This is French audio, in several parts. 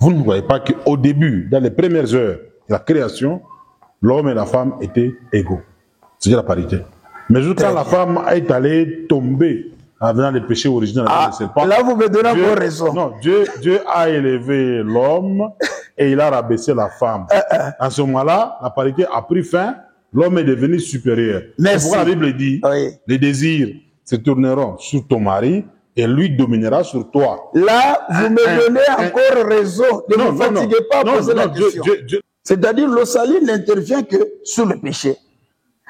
Vous ne voyez pas qu'au début, dans les premières heures de la création, l'homme et la femme étaient égaux. C'est-à-dire la parité. Mais quand la femme est allée tomber dans le péché originel du serpent, là vous me donnez vos raisons. Non, Dieu a élevé l'homme et il a rabaissé la femme. À ce moment-là, la parité a pris fin, l'homme est devenu supérieur. C'est pourquoi la Bible dit, les désirs se tourneront sur ton mari et lui dominera sur toi. Là, vous me donnez encore raison. Ne vous fatiguez pas à poser la question. C'est-à-dire, le salut n'intervient que sur le péché.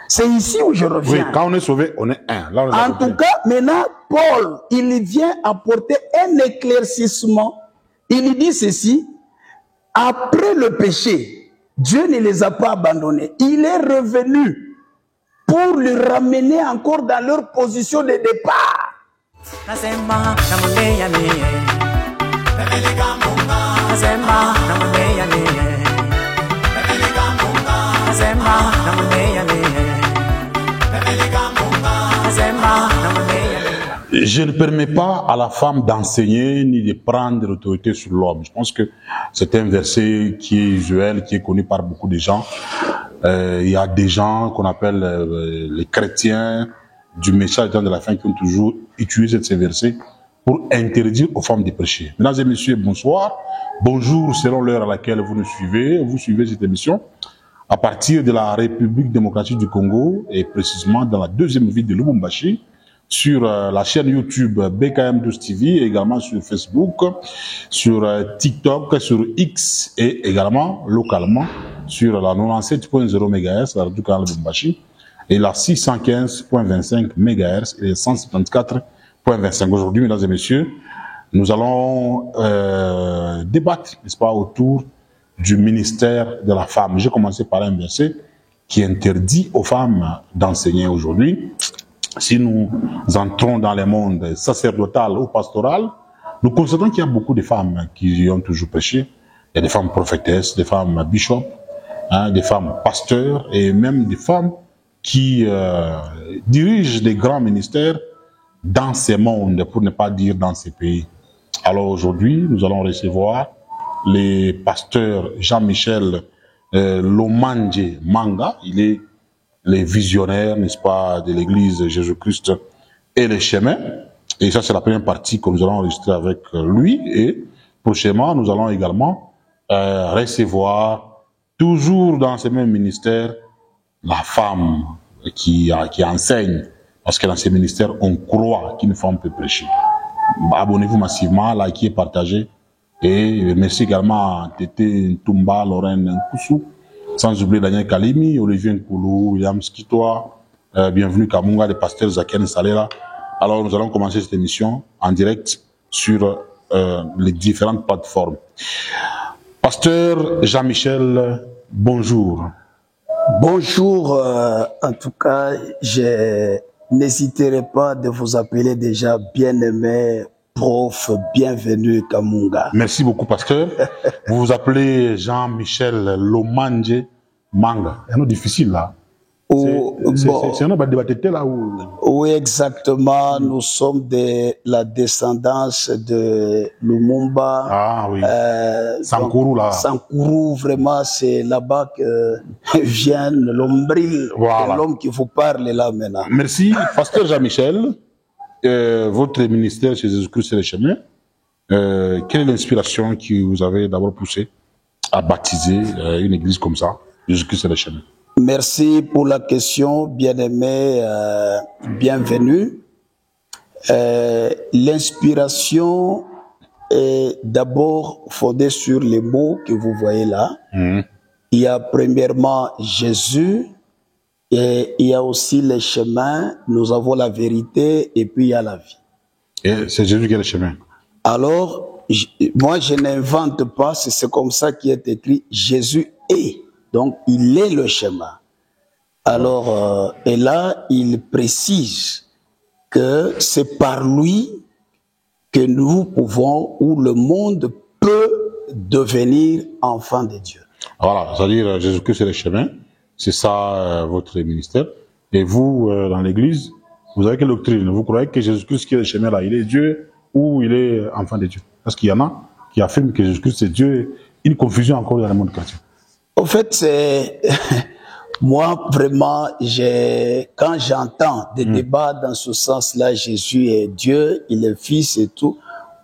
C'est ici où je reviens. Oui, quand on est sauvé, on est un. Là, on est en tout cas, maintenant, Paul, il vient apporter un éclaircissement. Il dit ceci, après le péché, Dieu ne les a pas abandonnés. Il est revenu pour les ramener encore dans leur position de départ. Je ne permets pas à la femme d'enseigner ni de prendre l'autorité sur l'homme. Je pense que c'est un verset qui est usuel, qui est connu par beaucoup de gens. Il y a des gens qu'on appelle les chrétiens du message de la fin qui ont toujours utilisé ces versets pour interdire aux femmes de prêcher. Mesdames et messieurs, bonsoir. Bonjour selon l'heure à laquelle vous nous suivez. Vous suivez cette émission à partir de la République démocratique du Congo et précisément dans la deuxième ville de Lubumbashi, sur la chaîne YouTube BKM12 TV, également sur Facebook, sur TikTok, sur X et également localement sur la 97.0 MHz, la radio canal Lubumbashi, et la 615.25 MHz et 174.25. Aujourd'hui, mesdames et messieurs, nous allons débattre, n'est-ce pas, autour du ministère de la femme. J'ai commencé par un verset qui interdit aux femmes d'enseigner aujourd'hui. Si nous entrons dans le monde sacerdotal ou pastoral, nous constatons qu'il y a beaucoup de femmes qui ont toujours prêché. Il y a des femmes prophétesses, des femmes bishops, des femmes pasteurs et même des femmes qui dirigent des grands ministères dans ces mondes, pour ne pas dire dans ces pays. Alors aujourd'hui, nous allons recevoir le pasteur Jean-Michel Lomandje Manga. Il est le visionnaire, n'est-ce pas, de l'église Jésus-Christ et les chemins. Et ça, c'est la première partie que nous allons enregistrer avec lui. Et prochainement, nous allons également recevoir, toujours dans ce même ministère, la femme qui enseigne. Parce que dans ces ministères, on croit qu'une femme peut prêcher. Abonnez-vous massivement, likez, partagez. Et merci également à Tété Ntumba, Lorraine Nkoussou, sans oublier Daniel Kalimi, Olivier Nkoulou, William Skitoa, bienvenue Kamunga, les pasteurs Zaken Salela. Alors nous allons commencer cette émission en direct sur les différentes plateformes. Pasteur Jean-Michel, bonjour. Bonjour, en tout cas, je n'hésiterai pas de vous appeler déjà bien-aimé, prof, bienvenue Kamunga. Merci beaucoup, pasteur. Vous vous appelez Jean-Michel Lomandje Manga. C'est un nom difficile, là. C'est un nom débatté, là où... Oui, exactement. Nous sommes de la descendance de Lumumba. Ah oui. Sankourou, là. Sankourou, vraiment, c'est là-bas que vient l'ombril, voilà. L'homme qui vous parle là maintenant. Merci, pasteur Jean-Michel. Votre ministère chez Jésus-Christ et les chemins, quelle est l'inspiration qui vous avait d'abord poussé à baptiser une église comme ça, Jésus-Christ et les chemins? Merci pour la question, bien-aimé, bienvenue. L'inspiration est d'abord fondée sur les mots que vous voyez là. Il y a premièrement Jésus, et il y a aussi les chemins, nous avons la vérité et puis il y a la vie. Et c'est Jésus qui est le chemin. Alors, moi je n'invente pas, c'est comme ça qui est écrit, Jésus est. Donc il est le chemin. Alors, et là il précise que c'est par lui que nous pouvons, ou le monde peut devenir enfant de Dieu. Voilà, c'est-à-dire Jésus-Christ est le chemin. C'est ça votre ministère. Et vous, dans l'église, vous avez quelle doctrine? Vous croyez que Jésus-Christ qui est le chemin là, il est Dieu ou il est enfant de Dieu? Est-ce qu'il y en a? qui affirment que Jésus-Christ c'est Dieu, une confusion encore dans le monde chrétien. Au fait, c'est moi vraiment, quand j'entends des débats dans ce sens-là, Jésus est Dieu, il est Fils et tout,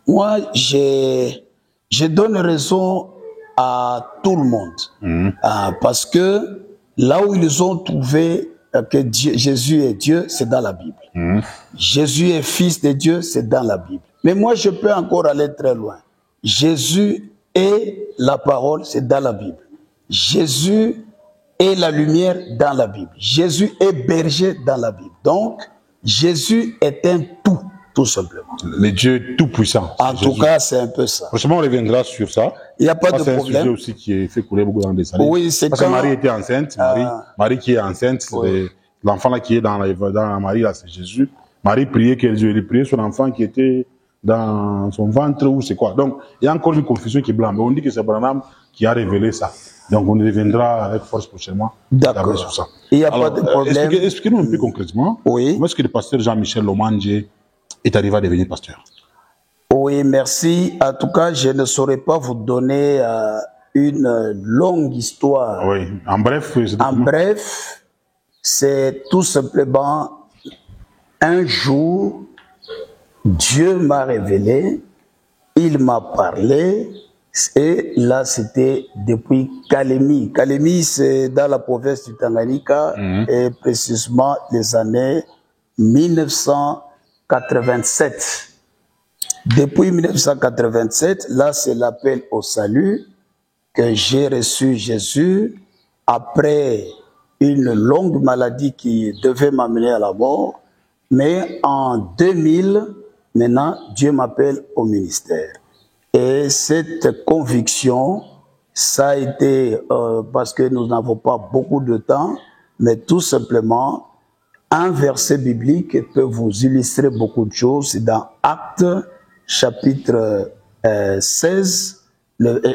moi, je donne raison à tout le monde. Parce que là où ils ont trouvé que Jésus est Dieu, c'est dans la Bible. Jésus est Fils de Dieu, c'est dans la Bible. Mais moi, je peux encore aller très loin. Jésus est la parole, c'est dans la Bible. Jésus est la lumière dans la Bible. Jésus est berger dans la Bible. Donc, Jésus est un tout simplement. Le Dieu tout-puissant. En tout cas, c'est un peu ça. Franchement, on reviendra sur ça. Il n'y a pas de problème. C'est un sujet aussi qui est fait couler beaucoup dans les années. Oui, c'est parce que Marie était enceinte. Marie qui est enceinte, oui. L'enfant là qui est dans Marie, là, c'est Jésus. Marie priait que Dieu lui priait son enfant qui était dans son ventre ou c'est quoi. Donc, il y a encore une confusion qui est blanche. Mais on dit que c'est Branham qui a révélé ça. Donc, on y reviendra avec force prochainement. D'accord. Sur ça. Il n'y a pas de problème. Expliquez-nous un peu concrètement. Oui. Comment est-ce que le pasteur Jean-Michel Lomandje est arrivé à devenir pasteur? Oui, merci. En tout cas, je ne saurais pas vous donner une longue histoire. Oui, en bref. C'est tout simplement un jour, Dieu m'a révélé, il m'a parlé, et là c'était depuis Kalemi. Kalemi, c'est dans la province du Tanganyika, et précisément les années 1987. Depuis 1987, là c'est l'appel au salut que j'ai reçu Jésus après une longue maladie qui devait m'amener à la mort. Mais en 2000, maintenant, Dieu m'appelle au ministère. Et cette conviction, ça a été parce que nous n'avons pas beaucoup de temps, mais tout simplement, un verset biblique peut vous illustrer beaucoup de choses. C'est dans Actes, chapitre 16,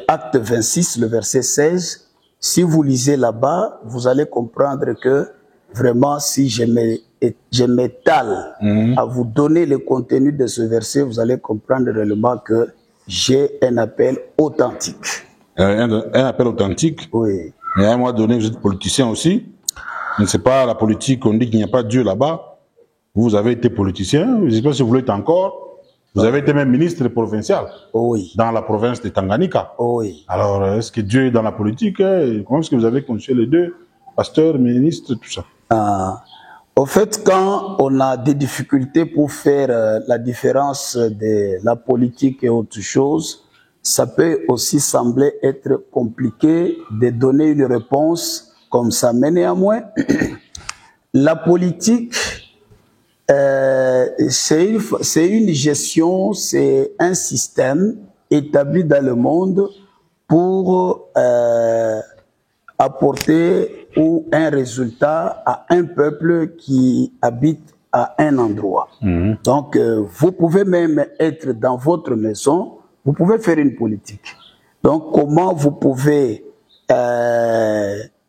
Acte 26, le verset 16. Si vous lisez là-bas, vous allez comprendre que vraiment, si je m'étale à vous donner le contenu de ce verset, vous allez comprendre réellement que j'ai un appel authentique. Un appel authentique? Oui. Mais à un moment donné, vous êtes politicien aussi. Je ne sais pas, la politique, on dit qu'il n'y a pas de Dieu là-bas. Vous avez été politicien, je ne sais pas si vous l'êtes encore. Vous avez été même ministre provincial. Oui. Dans la province de Tanganyika. Oui. Alors, est-ce que Dieu est dans la politique? Comment est-ce que vous avez conçu les deux? Pasteur, ministre, tout ça. Au fait, quand on a des difficultés pour faire la différence de la politique et autre chose, ça peut aussi sembler être compliqué de donner une réponse comme ça. Mais néanmoins, la politique, c'est une gestion, c'est un système établi dans le monde pour apporter ou un résultat à un peuple qui habite à un endroit. Donc, vous pouvez même être dans votre maison, vous pouvez faire une politique. Donc, comment vous pouvez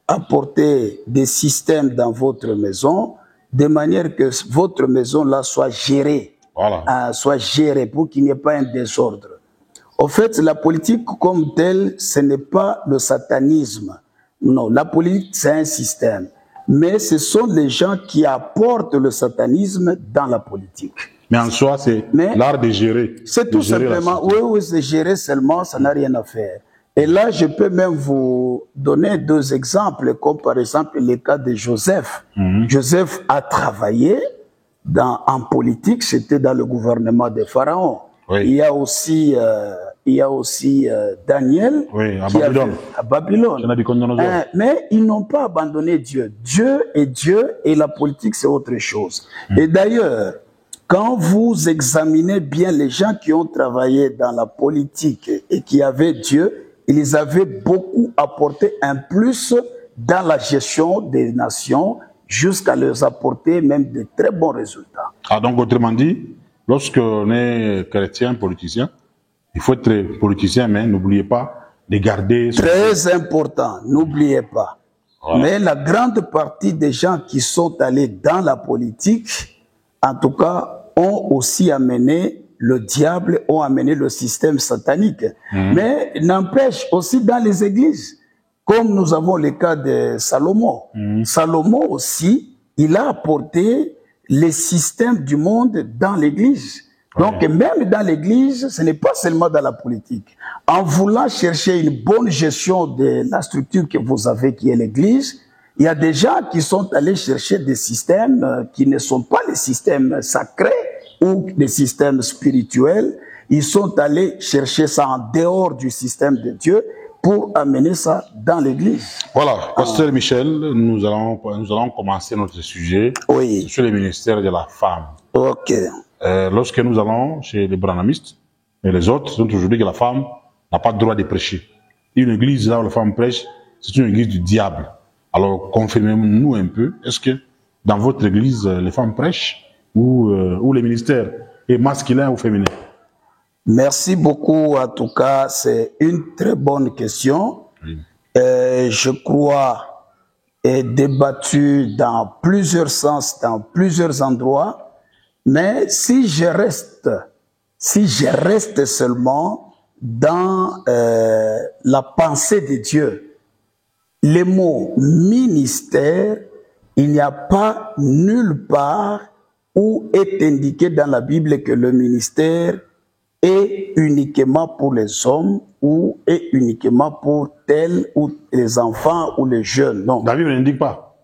apporter des systèmes dans votre maison de manière que votre maison-là soit gérée, soit gérée pour qu'il n'y ait pas un désordre. Au fait, la politique comme telle, ce n'est pas le satanisme. Non, la politique, c'est un système. Mais ce sont les gens qui apportent le satanisme dans la politique. Mais en soi, c'est l'art de gérer. C'est tout simplement, oui, c'est gérer seulement, ça n'a rien à faire. Et là, je peux même vous donner deux exemples, comme par exemple le cas de Joseph. Joseph a travaillé en politique, c'était dans le gouvernement de Pharaon. Oui. Il y a aussi Daniel à Babylone. Mais ils n'ont pas abandonné Dieu. Dieu est Dieu et la politique c'est autre chose. Et d'ailleurs, quand vous examinez bien les gens qui ont travaillé dans la politique et qui avaient Dieu, ils avaient beaucoup apporté un plus dans la gestion des nations jusqu'à leur apporter même de très bons résultats. Ah, donc autrement dit, lorsqu'on est chrétien, politicien, il faut être politicien, mais n'oubliez pas de garder... Très important, n'oubliez pas. Voilà. Mais la grande partie des gens qui sont allés dans la politique, en tout cas, ont aussi amené le diable ont amené le système satanique. Mais n'empêche aussi dans les églises, comme nous avons le cas de Salomon. Salomon aussi, il a apporté les systèmes du monde dans l'église. Donc même dans l'église, ce n'est pas seulement dans la politique. En voulant chercher une bonne gestion de la structure que vous avez, qui est l'église, il y a des gens qui sont allés chercher des systèmes qui ne sont pas les systèmes sacrés ou des systèmes spirituels. Ils sont allés chercher ça en dehors du système de Dieu pour amener ça dans l'église. Voilà, Pasteur Michel, nous allons commencer notre sujet sur le ministère de la femme. Ok. Lorsque nous allons chez les branhamistes et les autres, ils ont toujours dit que la femme n'a pas le droit de prêcher. Une église là où la femme prêche, c'est une église du diable. Alors, confirmez-nous un peu, est-ce que dans votre église, les femmes prêchent ou les ministères est masculin ou féminin? Merci beaucoup. En tout cas, c'est une très bonne question. Oui. Je crois est débattu dans plusieurs sens, dans plusieurs endroits. Mais si je reste seulement dans la pensée de Dieu, les mots ministère, il n'y a pas nulle part où est indiqué dans la Bible que le ministère est uniquement pour les hommes ou est uniquement pour tels ou les enfants ou les jeunes. Non. La Bible n'indique pas.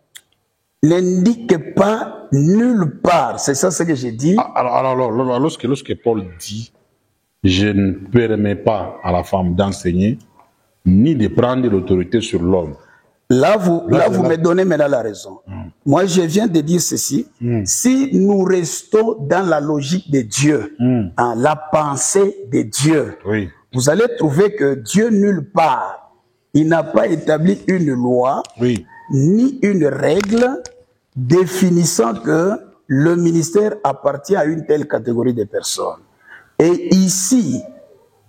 N'indique pas nulle part. C'est ça ce que j'ai dit. Alors lorsque Paul dit « Je ne permets pas à la femme d'enseigner ni de prendre l'autorité sur l'homme », Là, vous me donnez maintenant la raison. Moi, je viens de dire ceci. Si nous restons dans la logique de Dieu, la pensée de Dieu, vous allez trouver que Dieu, nulle part, il n'a pas établi une loi, ni une règle définissant que le ministère appartient à une telle catégorie de personnes. Et ici,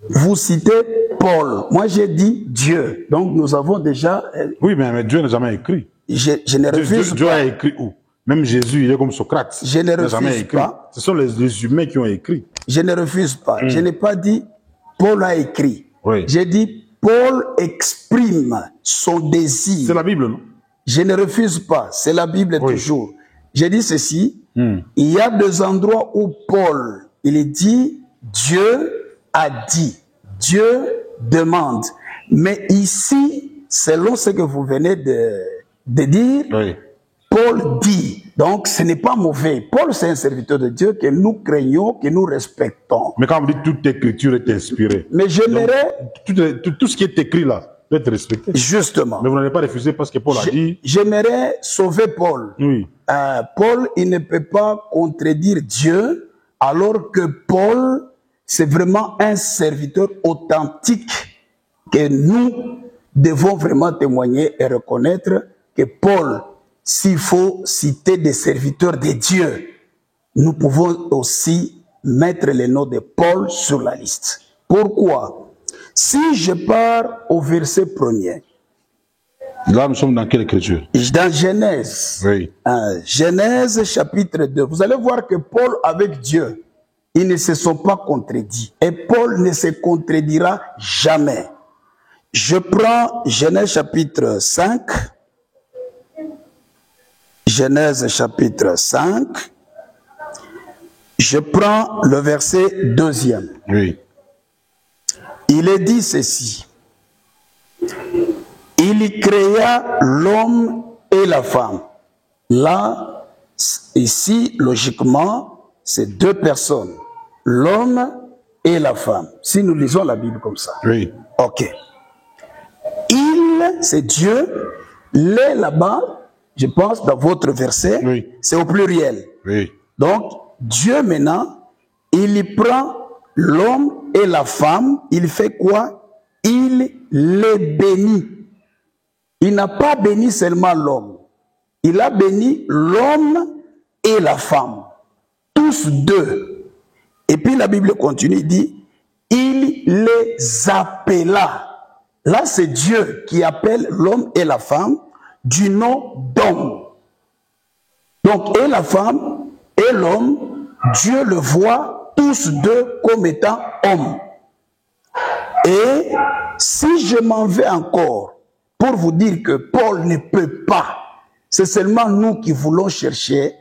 vous citez Paul. Moi, j'ai dit Dieu. Donc, nous avons déjà... Oui, mais Dieu n'a jamais écrit. Je ne refuse pas. Dieu a écrit où? Même Jésus, il est comme Socrate. Je ne refuse pas. Ce sont les humains qui ont écrit. Je ne refuse pas. Je n'ai pas dit Paul a écrit. J'ai dit Paul exprime son désir. C'est la Bible, non? Je ne refuse pas. C'est la Bible toujours. J'ai dit ceci. Il y a des endroits où Paul, il dit Dieu a dit, Dieu demande. Mais ici, selon ce que vous venez de dire, Paul dit. Donc, ce n'est pas mauvais. Paul, c'est un serviteur de Dieu que nous craignons, que nous respectons. Mais quand vous dites toute écriture est inspirée, mais j'aimerais... Tout ce qui est écrit là doit être respecté. Justement. Mais vous n'avez pas refusé parce que Paul a dit... J'aimerais sauver Paul. Paul, il ne peut pas contredire Dieu, alors que Paul... c'est vraiment un serviteur authentique que nous devons vraiment témoigner et reconnaître que Paul, s'il faut citer des serviteurs de Dieu, nous pouvons aussi mettre le nom de Paul sur la liste. Pourquoi? Si je pars au verset 1er. Là, nous sommes dans quelle écriture? Dans Genèse. Genèse chapitre 2. Vous allez voir que Paul avec Dieu, ils ne se sont pas contredits. Et Paul ne se contredira jamais. Je prends Genèse chapitre 5. Genèse chapitre 5. Je prends le verset 2e. Il est dit ceci. Il créa l'homme et la femme. Là, ici, logiquement, c'est deux personnes. L'homme et la femme. Si nous lisons la Bible comme ça. Ok. Il, c'est Dieu. Les là-bas, je pense, dans votre verset, c'est au pluriel. Donc, Dieu maintenant, il prend l'homme et la femme. Il fait quoi? Il les bénit. Il n'a pas béni seulement l'homme. Il a béni l'homme et la femme. Tous deux. Et puis la Bible continue, il dit, il les appela. Là, c'est Dieu qui appelle l'homme et la femme du nom d'homme. Donc, et la femme et l'homme, Dieu le voit tous deux comme étant hommes. Et si je m'en vais encore pour vous dire que Paul ne peut pas, c'est seulement nous qui voulons chercher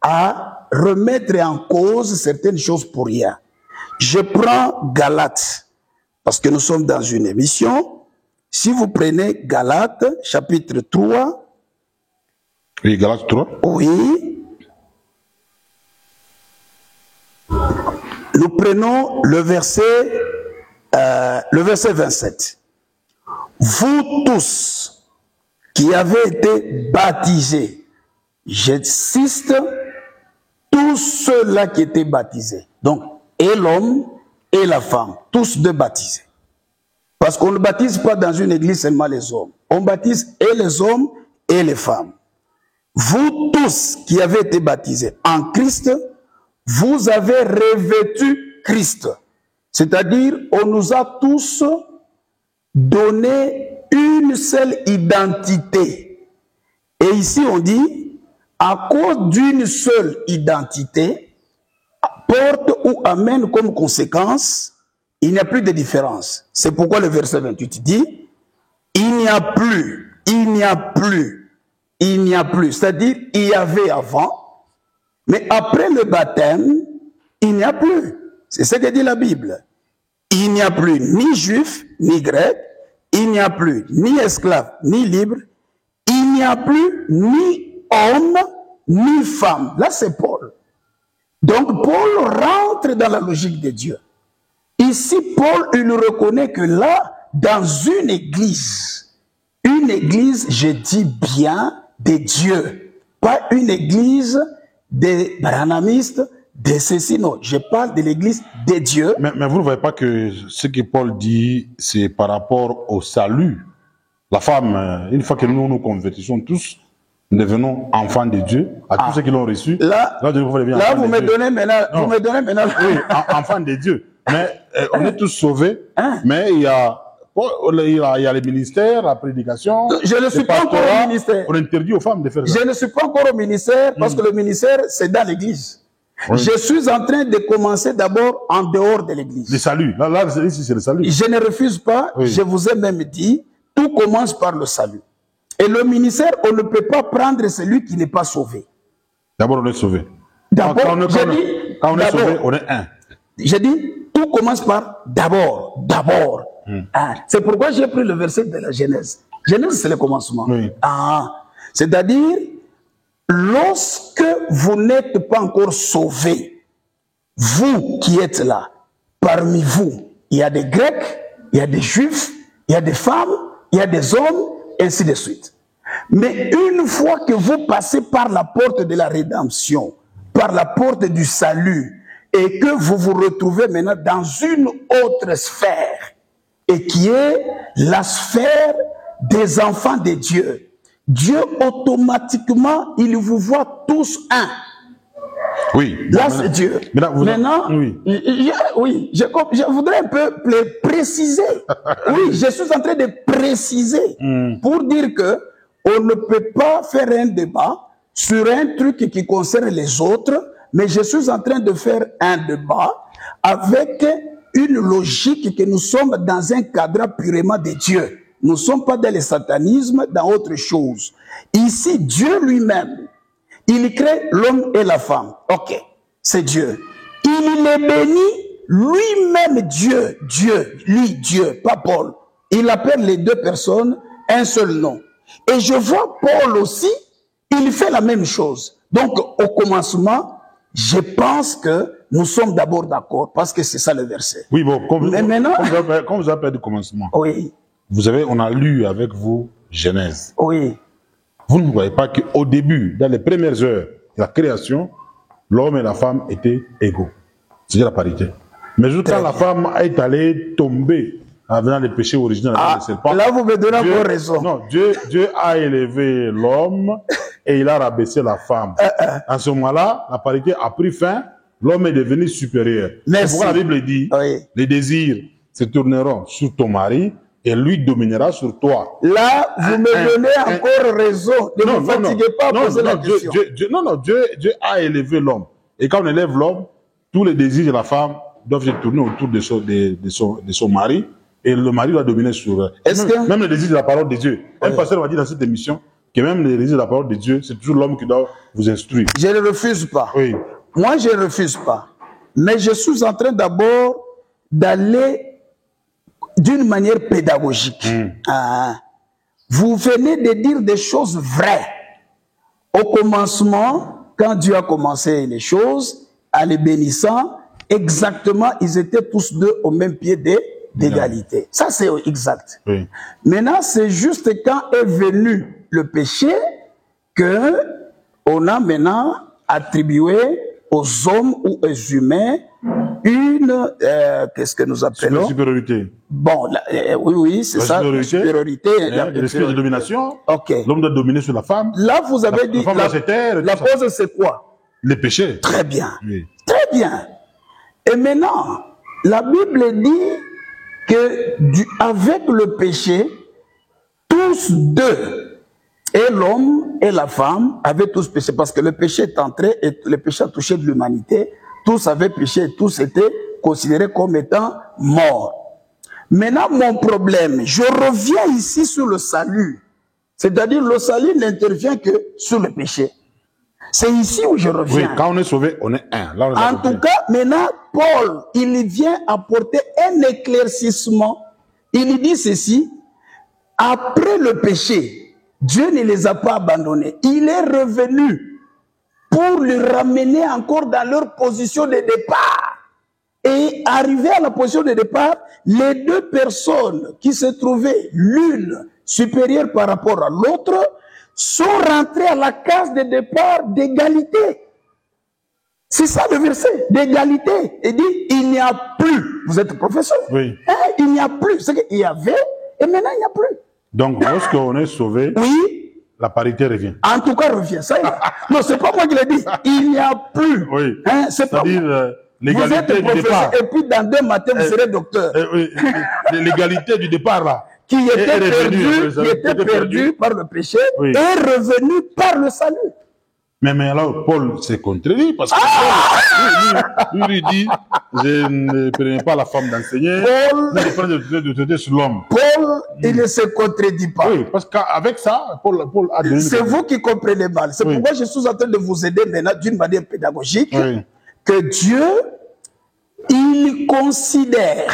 à remettre en cause certaines choses pour rien. Je prends Galates, parce que nous sommes dans une émission. Si vous prenez Galates, chapitre 3. Oui, Galates 3. Oui. Nous prenons le verset 27. Vous tous qui avez été baptisés, j'insiste, tous ceux-là qui étaient baptisés, donc et l'homme et la femme, tous deux baptisés. Parce qu'on ne baptise pas dans une église seulement les hommes. On baptise et les hommes et les femmes. Vous tous qui avez été baptisés en Christ, vous avez revêtu Christ. C'est-à-dire, on nous a tous donné une seule identité. Et ici, on dit, à cause d'une seule identité, porte ou amène comme conséquence, il n'y a plus de différence. C'est pourquoi le verset 28 dit, il n'y a plus, c'est-à-dire, il y avait avant, mais après le baptême, il n'y a plus. C'est ce que dit la Bible. Il n'y a plus ni juif, ni grec, il n'y a plus ni esclave, ni libre, il n'y a plus ni homme, ni femme. Là, c'est Paul. Donc, Paul rentre dans la logique de Dieu. Ici, Paul, il reconnaît que là, dans une église, je dis bien, de Dieu, pas une église des branhamistes, de ceci, non. Je parle de l'église de Dieu. Mais vous ne voyez pas que ce que Paul dit, c'est par rapport au salut. La femme, une fois que nous nous convertissons tous, nous devenons enfants de Dieu, à tous ceux qui l'ont reçu. Là, vous me donnez maintenant. Oui, enfants de Dieu. Mais on est tous sauvés, mais il y a les ministères, la prédication. Je ne suis pas encore au ministère. On interdit aux femmes de faire ça. Je ne suis pas encore au ministère parce que le ministère, c'est dans l'église. Oui. Je suis en train de commencer d'abord en dehors de l'église. Le salut. Là, ici, c'est le salut. Je ne refuse pas. Oui. Je vous ai même dit, tout commence par le salut. Et le ministère, on ne peut pas prendre celui qui n'est pas sauvé. D'abord, on est sauvé. D'abord, quand on est sauvé, on est un. J'ai dit, tout commence par d'abord. C'est pourquoi j'ai pris le verset de la Genèse. Genèse, c'est le commencement. Oui. C'est-à-dire, lorsque vous n'êtes pas encore sauvés, vous qui êtes là, parmi vous, il y a des Grecs, il y a des Juifs, il y a des femmes, il y a des hommes, ainsi de suite. Mais une fois que vous passez par la porte de la rédemption, par la porte du salut, et que vous vous retrouvez maintenant dans une autre sphère, et qui est la sphère des enfants de Dieu, Dieu automatiquement, il vous voit tous un. Oui. Là, c'est Dieu. Maintenant, oui. Je voudrais un peu préciser. Oui, je suis en train de préciser pour dire que on ne peut pas faire un débat sur un truc qui concerne les autres, mais je suis en train de faire un débat avec une logique que nous sommes dans un cadre purement de Dieu. Nous ne sommes pas dans le satanisme, dans autre chose. Ici, Dieu lui-même, il crée l'homme et la femme. Ok, c'est Dieu. Il les bénit lui-même Dieu, pas Paul. Il appelle les deux personnes un seul nom. Et je vois Paul aussi, il fait la même chose. Donc, au commencement, je pense que nous sommes d'abord d'accord, parce que c'est ça le verset. Oui, bon, maintenant, comme vous avez du commencement, oui. On a lu avec vous Genèse. Oui. Vous ne voyez pas qu'au début, dans les premières heures de la création, l'homme et la femme étaient égaux. C'est-à-dire la parité. Mais quand la femme est allée tomber dans le péché originel du serpent, là vous me donnez encore raison. Non, Dieu a élevé l'homme et il a rabaissé la femme. À ce moment-là, la parité a pris fin, l'homme est devenu supérieur. C'est pourquoi la Bible dit, les désirs se tourneront sur ton mari et lui dominera sur toi. Là, vous me donnez encore raison. Ne vous fatiguez pas à poser la question. Dieu a élevé l'homme. Et quand on élève l'homme, tous les désirs de la femme doivent se tourner autour de son mari, et le mari doit dominer sur elle. Même les désirs de la parole de Dieu. Un pasteur m'a dit dans cette émission que même les désirs de la parole de Dieu, c'est toujours l'homme qui doit vous instruire. Je ne refuse pas. Oui. Moi, je ne refuse pas. Mais je suis en train d'abord d'aller d'une manière pédagogique. Vous venez de dire des choses vraies. Au commencement, quand Dieu a commencé les choses, en les bénissant, exactement, ils étaient tous deux au même pied d'égalité. Ça, c'est exact. Oui. Maintenant, c'est juste quand est venu le péché que on a maintenant attribué aux hommes ou aux humains une, qu'est-ce que nous appelons? Supériorité. Bon, oui, c'est ça, la supériorité. L'esprit de domination. Ok. L'homme doit dominer sur la femme. Là, vous avez dit, la cause, c'est quoi? Le péché. Très bien. Oui. Très bien. Et maintenant, la Bible dit que avec le péché, tous deux, et l'homme et la femme, avaient tous péché, parce que le péché est entré et le péché a touché de l'humanité. Tous avaient péché et tous étaient considérés comme étant morts. Maintenant, mon problème, je reviens ici sur le salut. C'est-à-dire, le salut n'intervient que sur le péché. C'est ici où je reviens. Oui, quand on est sauvé, on est un. Là, on est en tout cas, maintenant, Paul, il vient apporter un éclaircissement. Il dit ceci, après le péché, Dieu ne les a pas abandonnés. Il est revenu pour les ramener encore dans leur position de départ. Et arrivé à la position de départ, les deux personnes qui se trouvaient l'une supérieure par rapport à l'autre sont rentrées à la case de départ d'égalité. C'est ça le verset, d'égalité. Il dit, il n'y a plus. Vous êtes professeur? Oui. Hein, il n'y a plus. C'est qu'il y avait, et maintenant il n'y a plus. Donc, lorsqu'on est sauvé, oui, la parité revient. En tout cas, revient. Ça y est. Non, c'est pas moi qui l'ai dit. Il n'y a plus. Oui. Hein, c'est pas c'est-à-dire l'égalité du départ. Et puis dans 2 matins, vous serez docteur. Oui. L'égalité du départ, là. Qui était perdu par le péché, oui. est revenu par le salut. Mais alors, Paul s'est contredit parce que Paul, lui dit, je ne permets pas à la femme d'enseigner, ne prendre de traiter sur l'homme. Paul, il ne se contredit pas. Oui, parce qu'avec ça, Paul a donné... C'est vous qui comprenez mal. C'est pourquoi je suis en train de vous aider maintenant d'une manière pédagogique, que Dieu, il considère,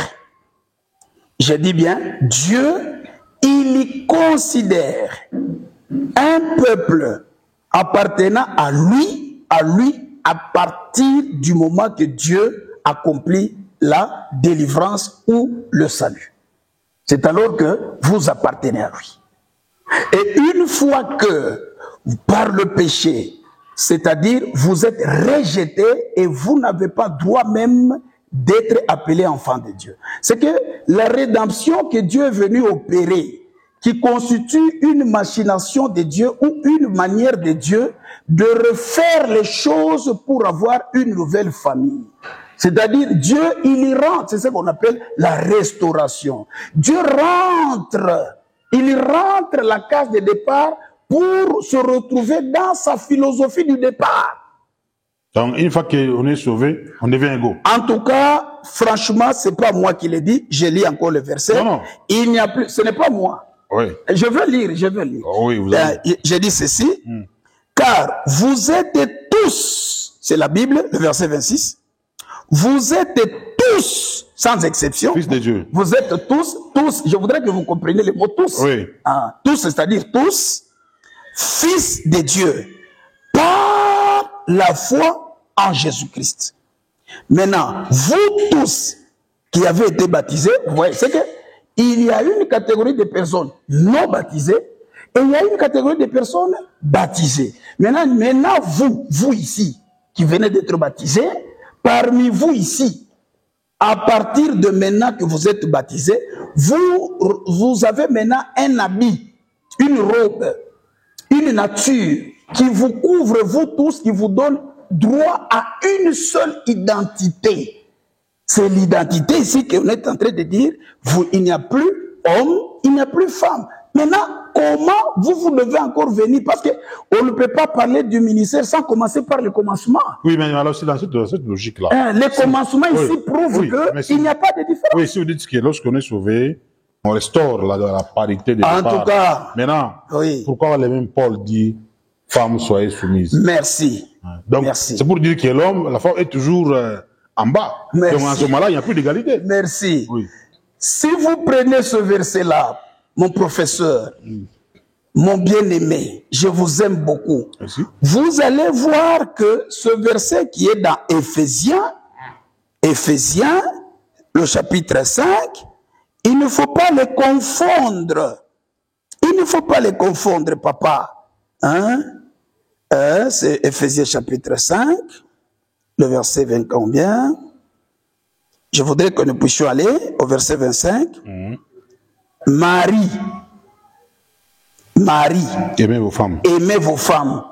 je dis bien, Dieu, il considère un peuple appartenant à lui à partir du moment que Dieu accomplit la délivrance ou le salut. C'est alors que vous appartenez à lui. Et une fois que, par le péché, c'est-à-dire vous êtes rejeté et vous n'avez pas droit même d'être appelé enfant de Dieu. C'est que la rédemption que Dieu est venu opérer, qui constitue une machination de Dieu ou une manière de Dieu de refaire les choses pour avoir une nouvelle famille. C'est-à-dire, Dieu, il y rentre, c'est ce qu'on appelle la restauration. Dieu rentre, il rentre la case de départ pour se retrouver dans sa philosophie du départ. Donc, une fois qu'on est sauvé, on devient égaux. En tout cas, franchement, c'est pas moi qui l'ai dit, je lis encore le verset. Non. Il n'y a plus, ce n'est pas moi. Oui. Je veux lire. Oh oui, vous avez... Je dis ceci, car vous êtes tous, c'est la Bible, le verset 26, vous êtes tous, sans exception, fils de Dieu. Vous êtes tous, je voudrais que vous compreniez le mot tous. Oui. Tous, c'est-à-dire tous, fils de Dieu, par la foi en Jésus-Christ. Maintenant, vous tous qui avez été baptisés, vous voyez, c'est que il y a une catégorie de personnes non baptisées et il y a une catégorie de personnes baptisées. Maintenant vous ici, qui venez d'être baptisés, parmi vous ici, à partir de maintenant que vous êtes baptisés, vous avez maintenant un habit, une robe, une nature qui vous couvre, vous tous, qui vous donne droit à une seule identité. C'est l'identité ici qu'on est en train de dire, il n'y a plus homme, il n'y a plus femme. Maintenant, comment vous devez encore venir? Parce qu'on ne peut pas parler du ministère sans commencer par le commencement. Oui, mais alors c'est dans cette logique-là. Le commencement ici prouve qu'il n'y a pas de différence. Oui, si vous dites que lorsqu'on est sauvé, on restaure la parité des En tout cas. Maintenant, pourquoi le même Paul dit « Femmes, soyez soumises ». Merci. Donc, c'est pour dire que l'homme, la femme est toujours en bas. Merci. Donc, en ce moment-là, il n'y a plus d'égalité. Merci. Oui. Si vous prenez ce verset-là, mon professeur, mon bien-aimé, je vous aime beaucoup. Merci. Vous allez voir que ce verset qui est dans Éphésiens, le chapitre 5, il ne faut pas les confondre. Il ne faut pas les confondre, papa. Hein? C'est Éphésiens chapitre 5, le verset 20 combien? Je voudrais que nous puissions aller au verset 25. Marie. Aimez vos femmes. Aimez vos femmes.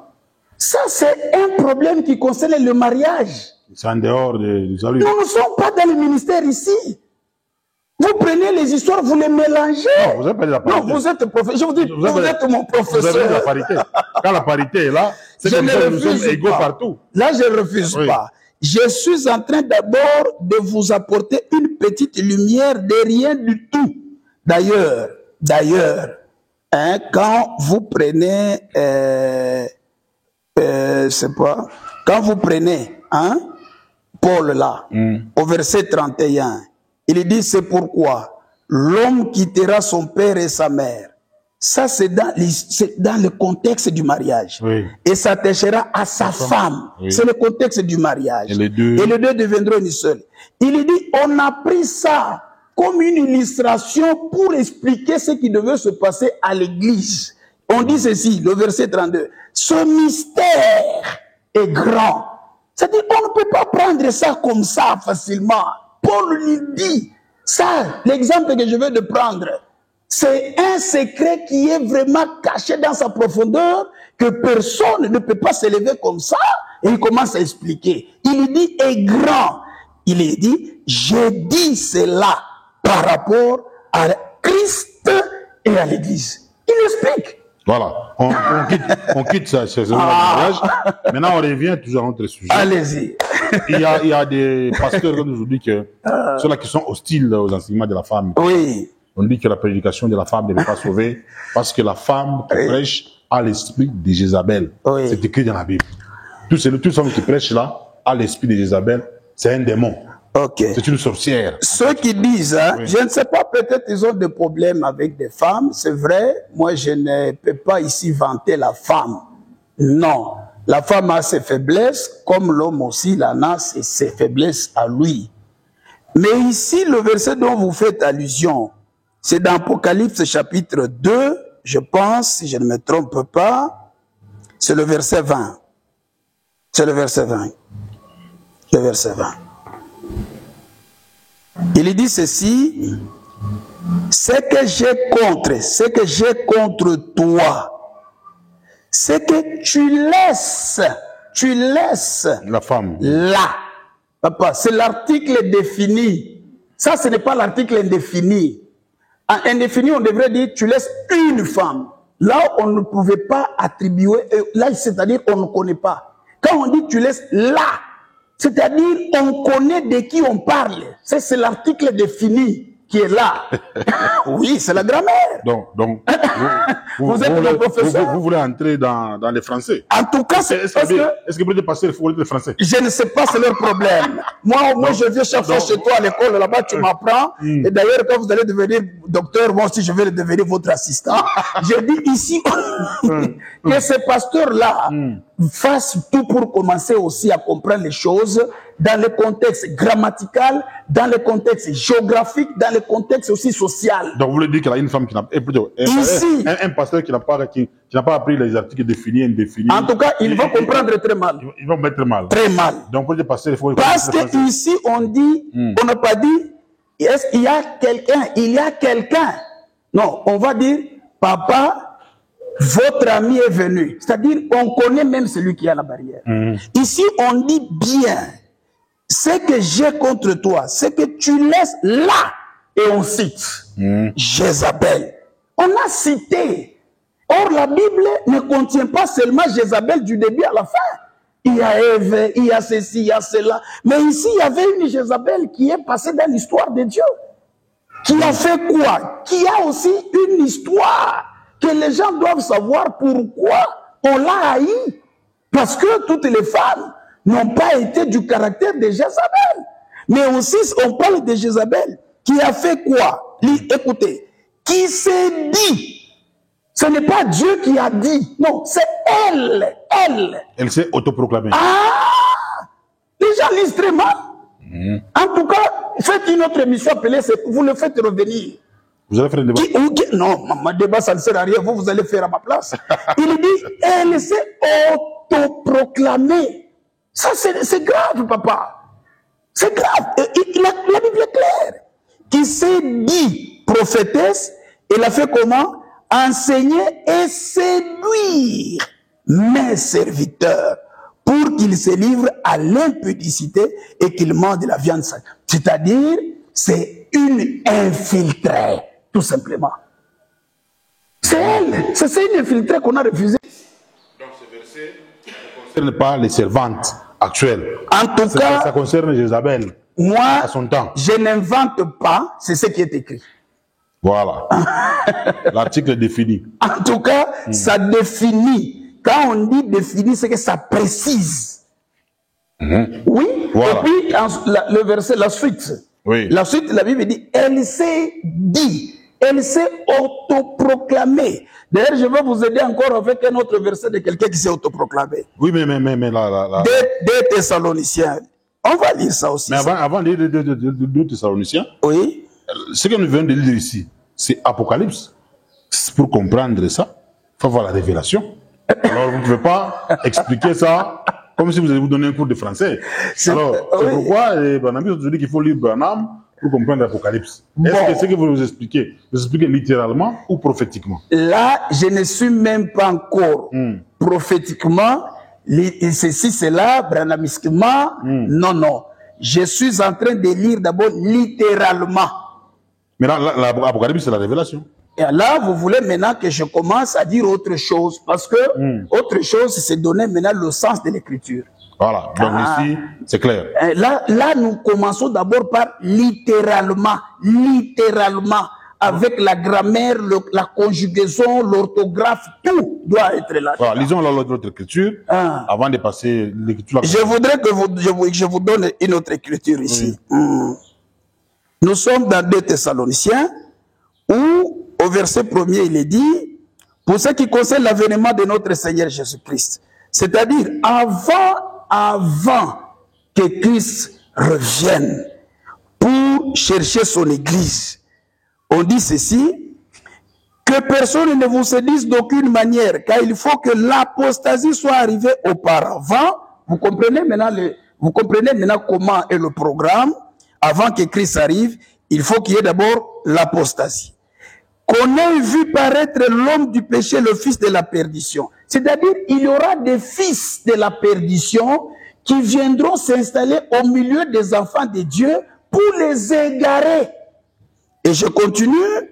Ça, c'est un problème qui concerne le mariage. C'est en dehors du salut. Nous ne sommes pas dans le ministère ici. Vous prenez les histoires, vous les mélangez. Non, vous n'avez pas dit la parité. Non, vous êtes professeur. Je vous dis, vous êtes mon professeur. Vous avez dit la parité. Quand la parité est là, c'est comme ça que nous sommes égaux partout. Là, je ne refuse pas. Je suis en train d'abord de vous apporter une petite lumière de rien du tout. D'ailleurs, hein, quand vous prenez, quand vous prenez, hein, Paul là, au verset 31, il dit c'est pourquoi l'homme quittera son père et sa mère. Ça, c'est dans le contexte du mariage. Oui. Et s'attachera à sa femme. Oui. C'est le contexte du mariage. Et les deux deviendront une seule. Il dit, on a pris ça comme une illustration pour expliquer ce qui devait se passer à l'église. On dit ceci, le verset 32. Ce mystère est grand. C'est-à-dire, on ne peut pas prendre ça comme ça facilement. Paul lui dit, ça, l'exemple que je vais de prendre, c'est un secret qui est vraiment caché dans sa profondeur, que personne ne peut pas s'élever comme ça, et il commence à expliquer. Il dit, est grand. Il dit, j'ai dit cela par rapport à Christ et à l'Église. Il explique. Voilà, on quitte ça, c'est le mariage. Maintenant, on revient toujours à notre sujet. Allez-y. Il y a des pasteurs qui nous disent que ceux-là qui sont hostiles aux enseignements de la femme. Oui. On dit que la prédication de la femme ne peut pas sauver parce que la femme qui prêche a l'esprit de Jézabel. Oui. C'est écrit dans la Bible. Tout homme qui prêche là a l'esprit de Jézabel. C'est un démon. Okay. C'est une sorcière. Ceux qui disent, hein, je ne sais pas, peut-être ils ont des problèmes avec des femmes. C'est vrai, moi je ne peux pas ici vanter la femme. Non. La femme a ses faiblesses, comme l'homme aussi, il en a ses faiblesses à lui. Mais ici, le verset dont vous faites allusion, c'est dans Apocalypse chapitre 2, je pense, si je ne me trompe pas, c'est le verset 20. C'est le verset 20. Le verset 20. Il dit ceci, ce que j'ai contre toi, c'est que tu laisses la femme. Là. Papa, c'est l'article défini. Ça, ce n'est pas l'article indéfini. En indéfini, on devrait dire tu laisses une femme. Là, on ne pouvait pas attribuer, là, c'est-à-dire on ne connaît pas. Quand on dit tu laisses là, c'est-à-dire on connaît de qui on parle. C'est l'article défini qui est là. Oui, c'est la grammaire. Donc vous êtes le professeur. Vous voulez entrer dans les français. En tout cas, est-ce que vous voulez passer le français? Je ne sais pas, c'est leur problème. Moi, je viens chaque fois chez toi à l'école, là-bas, tu m'apprends. Et d'ailleurs, quand vous allez devenir docteur, moi aussi, je vais devenir votre assistant. Je dis ici que ces pasteurs-là fassent tout pour commencer aussi à comprendre les choses dans le contexte grammatical, dans le contexte géographique, dans le contexte aussi social. Donc vous voulez dire qu'il y a une femme qui n'a un pasteur qui n'a pas appris les articles définis, indéfinis. En tout cas, il va comprendre très mal. Il va mettre mal. Très mal. Donc pour le pasteur, il faut. Parce que ici on dit, on n'a pas dit, il y a quelqu'un. Non, on va dire, papa, votre ami est venu. C'est-à-dire, on connaît même celui qui a la barrière. Ici, on dit bien. Ce que j'ai contre toi, c'est que tu laisses là, et on cite Jézabel. On a cité. Or, la Bible ne contient pas seulement Jézabel du début à la fin. Il y a Ève, il y a ceci, il y a cela. Mais ici, il y avait une Jézabel qui est passée dans l'histoire de Dieu. Qui a fait quoi? Qui a aussi une histoire que les gens doivent savoir pourquoi on l'a haï. Parce que toutes les femmes n'ont pas été du caractère de Jézabel. Mais aussi, on parle de Jézabel qui a fait quoi? Écoutez, qui s'est dit. Ce n'est pas Dieu qui a dit. Non, c'est elle. Elle s'est autoproclamée. Ah! Les gens lisent très mal. En tout cas, faites une autre émission appelée, vous le faites revenir. Vous allez faire un débat? Non, ma débat, ça ne sert à rien. Vous allez faire à ma place. Il dit, elle s'est autoproclamée. Ça, c'est grave, papa. C'est grave. La Bible est claire. Qui s'est dit prophétesse, elle a fait comment? Enseigner et séduire mes serviteurs pour qu'ils se livrent à l'impudicité et qu'ils mangent de la viande sale. C'est-à-dire, c'est une infiltrée, tout simplement. C'est elle. C'est une infiltrée qu'on a refusée. Donc ce verset ne concerne pas les servantes actuelles. En tout cas, ça concerne Jézabel. Moi, à son temps. Je n'invente pas, c'est ce qui est écrit. Voilà. L'article définit. En tout cas, ça définit. Quand on dit définit, c'est que ça précise. Oui. Voilà. Et puis, le verset, la suite. Oui. La suite, la Bible dit, elle s'est dit, elle s'est autoproclamée. D'ailleurs, je vais vous aider encore avec un autre verset de quelqu'un qui s'est autoproclamé. Oui, mais là. Des Thessaloniciens. On va lire ça aussi. Mais avant de lire deux Thessaloniciens, oui. Ce que nous venons de lire ici, c'est Apocalypse. Pour comprendre ça, il faut voir la révélation. Alors, vous ne pouvez pas expliquer ça comme si vous allez vous donner un cours de français. Alors, c'est pourquoi Branham nous dit qu'il faut lire Branham pour comprendre l'Apocalypse. Est-ce que ce que vous expliquez littéralement ou prophétiquement? Là, je ne suis même pas encore prophétiquement, ceci, cela, branhamiquement. Non. Je suis en train de lire d'abord littéralement. Mais là, l'Apocalypse, c'est la révélation. Et là, vous voulez maintenant que je commence à dire autre chose, parce que autre chose, c'est donner maintenant le sens de l'écriture. Voilà, donc ici, c'est clair. Là, nous commençons d'abord par littéralement, avec la grammaire, la conjugaison, l'orthographe, tout doit être là. Voilà, lisons l'autre écriture, avant de passer l'écriture. Je voudrais que je vous donne une autre écriture ici. Nous sommes dans 2 Thessaloniciens, où au verset 1er, il est dit, pour ce qui concerne l'avènement de notre Seigneur Jésus-Christ, c'est-à-dire avant que Christ revienne pour chercher son Église, on dit ceci, que personne ne vous séduise d'aucune manière, car il faut que l'apostasie soit arrivée auparavant. Vous comprenez maintenant comment est le programme. Avant que Christ arrive, il faut qu'il y ait d'abord l'apostasie. Qu'on ait vu paraître l'homme du péché, le fils de la perdition. C'est-à-dire, il y aura des fils de la perdition qui viendront s'installer au milieu des enfants de Dieu pour les égarer. Et je continue.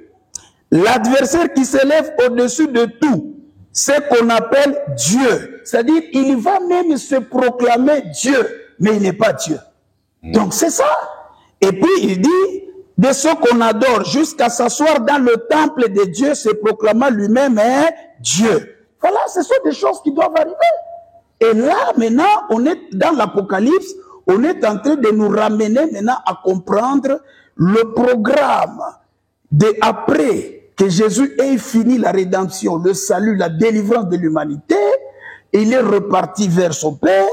L'adversaire qui s'élève au-dessus de tout, c'est qu'on appelle Dieu. C'est-à-dire, il va même se proclamer Dieu, mais il n'est pas Dieu. Donc, c'est ça. Et puis, il dit, de ceux qu'on adore, jusqu'à s'asseoir dans le temple de Dieu, se proclamant lui-même Dieu. Voilà, ce sont des choses qui doivent arriver. Et là, maintenant, on est dans l'Apocalypse, on est en train de nous ramener maintenant à comprendre le programme après que Jésus ait fini la rédemption, le salut, la délivrance de l'humanité. Il est reparti vers son Père,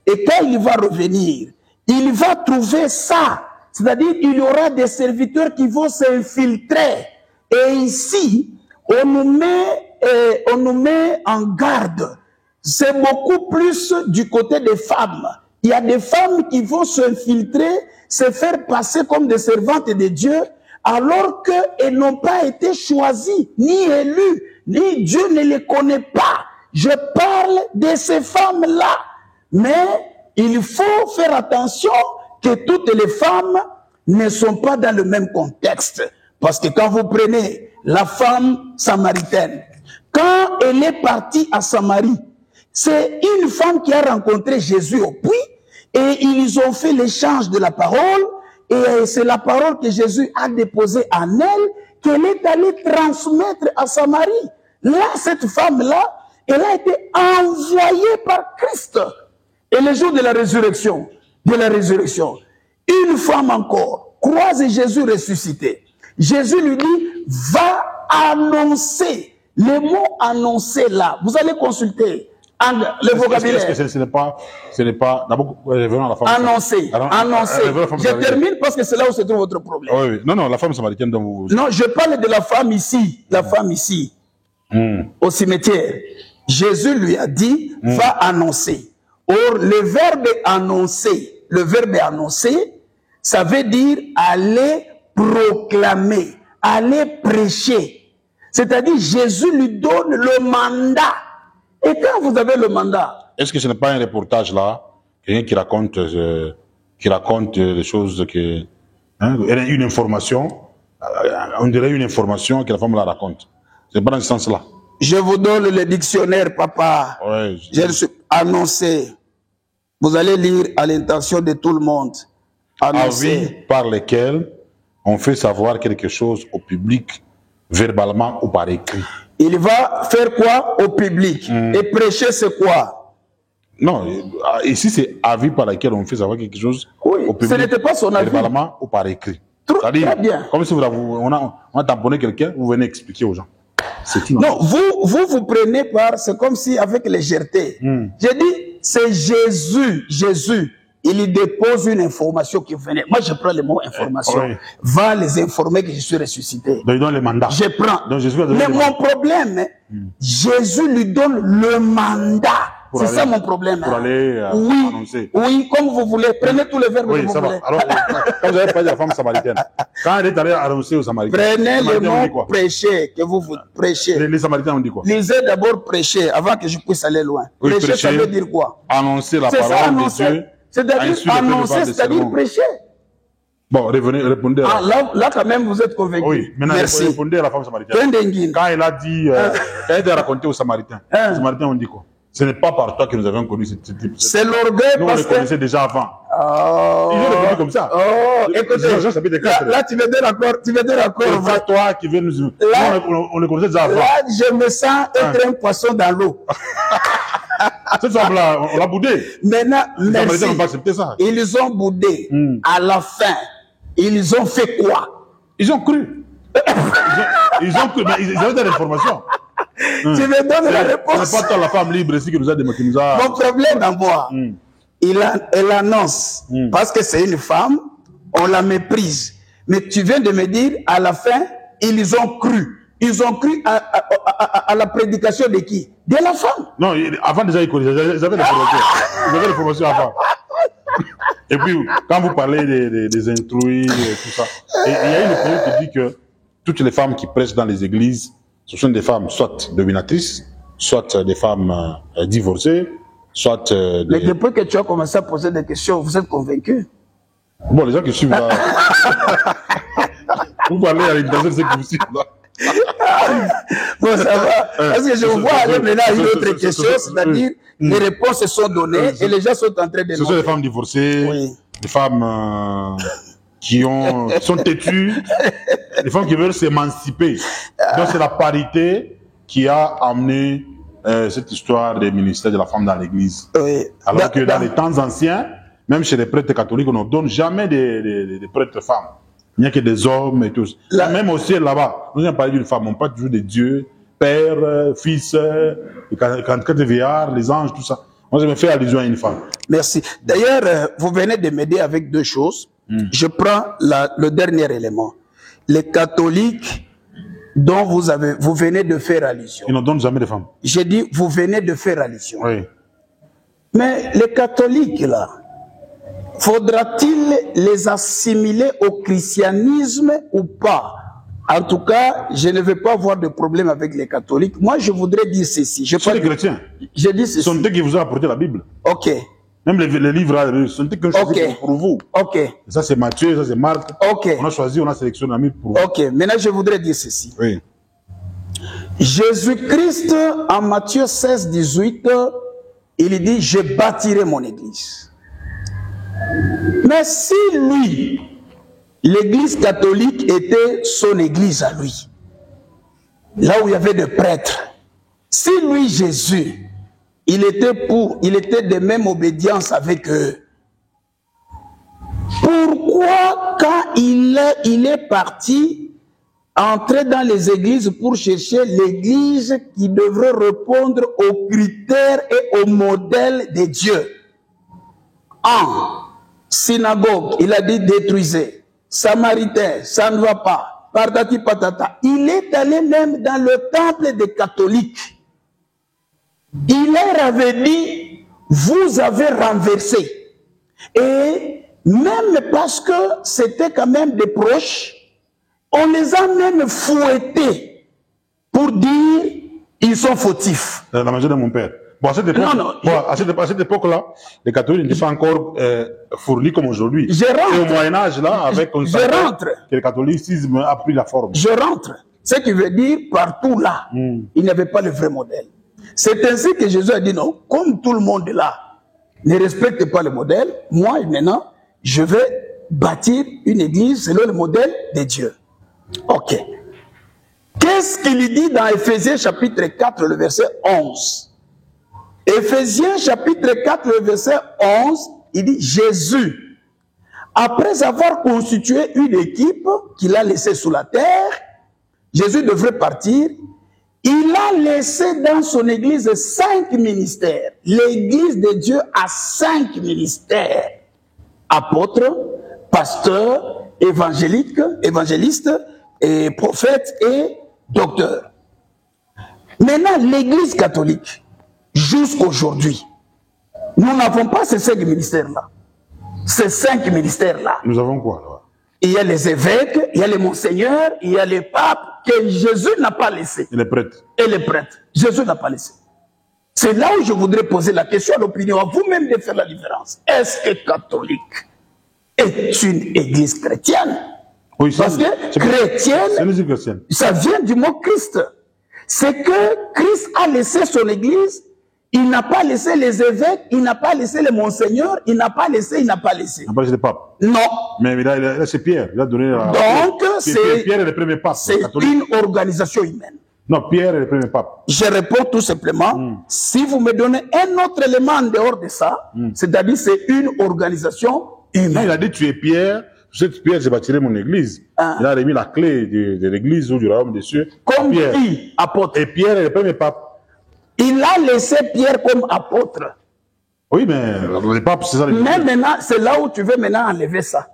et quand il va revenir, il va trouver ça. C'est-à-dire, il y aura des serviteurs qui vont s'infiltrer. Et ici, on nous met en garde. C'est beaucoup plus du côté des femmes. Il y a des femmes qui vont s'infiltrer, se faire passer comme des servantes de Dieu, alors qu'elles n'ont pas été choisies, ni élues, ni Dieu ne les connaît pas. Je parle de ces femmes-là. Mais il faut faire attention que toutes les femmes ne sont pas dans le même contexte. Parce que quand vous prenez la femme samaritaine, quand elle est partie à Samarie, c'est une femme qui a rencontré Jésus au puits et ils ont fait l'échange de la parole et c'est la parole que Jésus a déposée en elle qu'elle est allée transmettre à Samarie. Là, cette femme-là, elle a été envoyée par Christ. Et le jour de la résurrection, une femme encore croise Jésus ressuscité. Jésus lui dit, va annoncer. Le mot annoncer là, vous allez consulter le vocabulaire. Est-ce que ce n'est pas, d'abord, revenons à la femme. Annoncer, annoncer. Je termine parce que c'est là où se trouve votre problème. Oui, oui. Non, la femme samaritaine dont vous... Non, je parle de la femme ici, au cimetière. Jésus lui a dit, va annoncer. Or, le verbe annoncer, ça veut dire aller proclamer, aller prêcher. C'est-à-dire, Jésus lui donne le mandat. Et quand vous avez le mandat... Est-ce que ce n'est pas un reportage là, quelqu'un qui raconte les choses que... Hein, une information, on dirait une information que la femme la raconte. C'est pas dans ce sens-là. Je vous donne le dictionnaire, papa. Ouais, je le suis annoncé. Vous allez lire à l'intention de tout le monde. Annoncé. Avis par lesquels on fait savoir quelque chose au public, verbalement ou par écrit. Il va faire quoi au public? Et prêcher, c'est quoi? Non, ici c'est avis par lesquels on fait savoir quelque chose au public, ce n'était pas son avis. Verbalement ou par écrit. Très bien. Comme si on a tamponné quelqu'un, vous venez expliquer aux gens. Non, vous prenez par, c'est comme si avec légèreté. J'ai dit, c'est Jésus. Il dépose une information qui venait. Moi, je prends le mot information. Oui. Va les informer que je suis ressuscité. Donc, il donne le mandat. Je prends. Donc, Jésus mais mon problème, Jésus lui donne le mandat. C'est ça mon problème. Pour aller annoncer. Oui, comme vous voulez. Prenez tous les verbes que vous voulez. Alors, quand vous avez parlé de la femme samaritaine, quand elle est allée annoncer aux Samaritains, prenez le mot prêcher, que vous prêchez. Les Samaritains ont dit quoi? Lisez d'abord prêcher avant que je puisse aller loin. Oui, prêcher, ça veut dire quoi? Annoncer la parole de Dieu. C'est-à-dire annoncer, c'est-à-dire prêcher. Bon, répondez. Là, quand même, vous êtes convaincu. Oui, maintenant, répondez à la femme samaritaine. Quand elle a dit, quand elle a raconté aux Samaritains, les Samaritains ont dit quoi? Ce n'est pas par toi que nous avons connu ce type. C'est l'orgueil parce que... Nous, on le connaissait déjà avant. Ils ont répondu comme ça. Écoutez, là, tu me donnes encore. C'est pas toi qui viens nous... Là, on le connaissait déjà avant. Là, je me sens être un poisson dans l'eau. Cette femme-là, on l'a boudé. Maintenant, merci. N'ont pas accepté ça. Ils ont boudé. À la fin, ils ont fait quoi? Ils ont cru. Ils ont cru, mais ils avaient des informations. Tu me donnes la réponse. C'est pas toi la femme libre ici qui nous a démontré. Mon problème à moi, elle annonce, parce que c'est une femme, on la méprise. Mais tu viens de me dire, à la fin, ils ont cru. Ils ont cru à la prédication de qui? De la femme. Non, avant déjà, ils avaient des formations avant. Et puis, quand vous parlez des instruits et tout ça, il y a une opinion qui dit que toutes les femmes qui prêchent dans les églises, ce sont des femmes soit dominatrices, soit des femmes divorcées, soit des... Mais depuis que tu as commencé à poser des questions, vous êtes convaincu? Bon, les gens qui suivent là... vous parlez à l'intention de ceux qui vous suivent là. Bon, ça va. Parce que je vois aller maintenant à une autre question, c'est-à-dire les réponses se sont données et les gens sont en train de... Ce sont des femmes divorcées, des femmes qui sont têtues, des femmes qui veulent s'émanciper. Donc c'est la parité qui a amené cette histoire des ministères de la femme dans l'église. Alors que dans les temps anciens, même chez les prêtres catholiques, on ne donne jamais des prêtres femmes. Il n'y a que des hommes et tout. Même au ciel là-bas, nous avons parlé d'une femme, on parle toujours de Dieu, Père, Fils, quand les vieillards, les anges, tout ça. Moi, je me fais allusion à une femme. Merci. D'ailleurs, vous venez de m'aider avec deux choses. Je prends le dernier élément. Les catholiques dont vous venez de faire allusion. Ils ne donnent jamais de femmes. J'ai dit, vous venez de faire allusion. Oui. Mais les catholiques, là, faudra-t-il les assimiler au christianisme ou pas? En tout cas, je ne vais pas avoir de problème avec les catholiques. Moi, je voudrais dire ceci. Ce sont les chrétiens. Je dis ceci. Ce sont eux qui vous ont apporté la Bible. Ok. Même les livres, là, ce n'était qu'un choisi pour vous. Ok. Ça, c'est Matthieu, ça, c'est Marc. Ok. On a choisi, on a sélectionné un ami pour vous. Ok. Maintenant, je voudrais dire ceci. Oui. Jésus-Christ, en Matthieu 16, 18, il dit, je bâtirai mon église. Mais si lui, l'église catholique était son église à lui, là où il y avait des prêtres, si lui, Jésus, il était de même obédience avec eux, pourquoi quand il est parti entrer dans les églises pour chercher l'église qui devrait répondre aux critères et aux modèles de Dieu? En synagogue, il a dit détruisez. Samaritain, ça ne va pas. Patati patata. Il est allé même dans le temple des catholiques. Il leur avait dit, vous avez renversé. Et même parce que c'était quand même des proches, on les a même fouettés pour dire ils sont fautifs. La maison de mon père. Bon, à cette époque-là, les catholiques n'étaient pas encore fournis comme aujourd'hui. Et au Moyen-Âge, là, avec on savait que le catholicisme a pris la forme. Je rentre. Ce qui veut dire, partout là, il n'y avait pas le vrai modèle. C'est ainsi que Jésus a dit non, comme tout le monde là ne respecte pas le modèle, moi maintenant, je vais bâtir une église selon le modèle de Dieu. Ok. Qu'est-ce qu'il dit dans Éphésiens chapitre 4, le verset 11? Éphésiens chapitre 4, le verset 11, il dit Jésus, après avoir constitué une équipe qu'il a laissée sous la terre, Jésus devrait partir. Il a laissé dans son église 5 ministères. L'église de Dieu a 5 ministères. Apôtres, pasteurs, évangélistes, et prophètes et docteurs. Maintenant, l'église catholique, jusqu'aujourd'hui, nous n'avons pas ces 5 ministères-là. Ces 5 ministères-là. Nous avons quoi là? Il y a les évêques, il y a les monseigneurs, il y a les papes que Jésus n'a pas laissés. Et les prêtres. Et les prêtres. Jésus n'a pas laissé. C'est là où je voudrais poser la question à l'opinion, à vous-même de faire la différence. Est-ce que catholique est une église chrétienne? Oui, parce que chrétienne, ça vient du mot Christ. C'est que Christ a laissé son église, il n'a pas laissé les évêques, il n'a pas laissé les monseigneurs, il n'a pas laissé. Il n'a pas laissé les papes. Non. Mais là c'est Pierre. Il a donné donc, Pierre est le premier pape. C'est une organisation humaine. Non, Pierre est le premier pape. Je réponds tout simplement, si vous me donnez un autre élément en dehors de ça, c'est-à-dire c'est une organisation humaine. Non, il a dit tu es Pierre. Cette Pierre, je bâtirai mon église. Il a remis la clé de l'église ou du royaume des cieux. Comme Pierre. qui, apôtre? Et Pierre est le premier pape. Il a laissé Pierre comme apôtre. Oui, mais les papes, c'est ça. Mais maintenant, c'est là où tu veux maintenant enlever ça.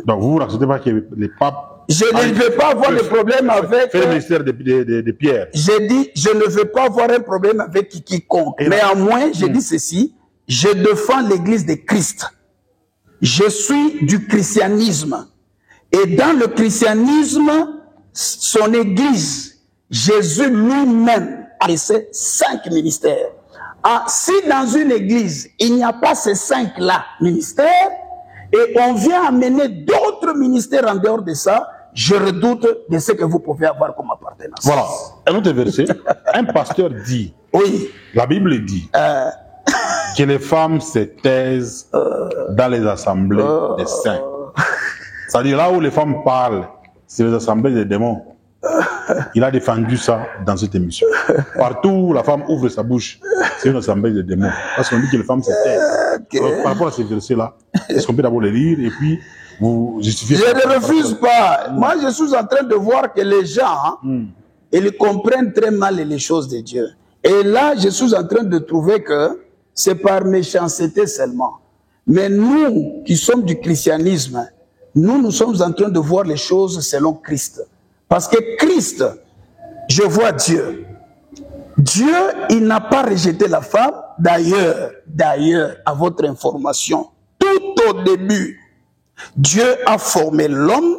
Donc vous n'acceptez pas que les papes... Je ne veux pas avoir de problème avec... Fait le ministère de Pierre. J'ai dit, je ne veux pas avoir un problème avec quiconque. Néanmoins, j'ai dit ceci, je défends l'église de Christ. Je suis du christianisme. Et dans le christianisme, son église, Jésus lui-même a laissé 5 ministères. Si dans une église, il n'y a pas ces 5-là ministères, et on vient amener d'autres ministères en dehors de ça, je redoute de ce que vous pouvez avoir comme appartenance. Voilà. Un autre verset. Un pasteur dit, oui, la Bible dit, que les femmes se taisent dans les assemblées des saints. C'est-à-dire là où les femmes parlent, c'est les assemblées des démons. Il a défendu ça dans cette émission. Partout où la femme ouvre sa bouche, c'est une assemblée des démons. Parce qu'on dit que les femmes se taisent. Alors, par rapport à ces versets-là, est-ce qu'on peut d'abord les lire et puis vous justifier? Je ne refuse pas. Moi, je suis en train de voir que les gens, ils comprennent très mal les choses de Dieu. Et là, je suis en train de trouver que c'est par méchanceté seulement. Mais nous, qui sommes du christianisme, nous sommes en train de voir les choses selon Christ. Parce que Christ, je vois Dieu. Dieu, il n'a pas rejeté la femme. D'ailleurs, à votre information, tout au début, Dieu a formé l'homme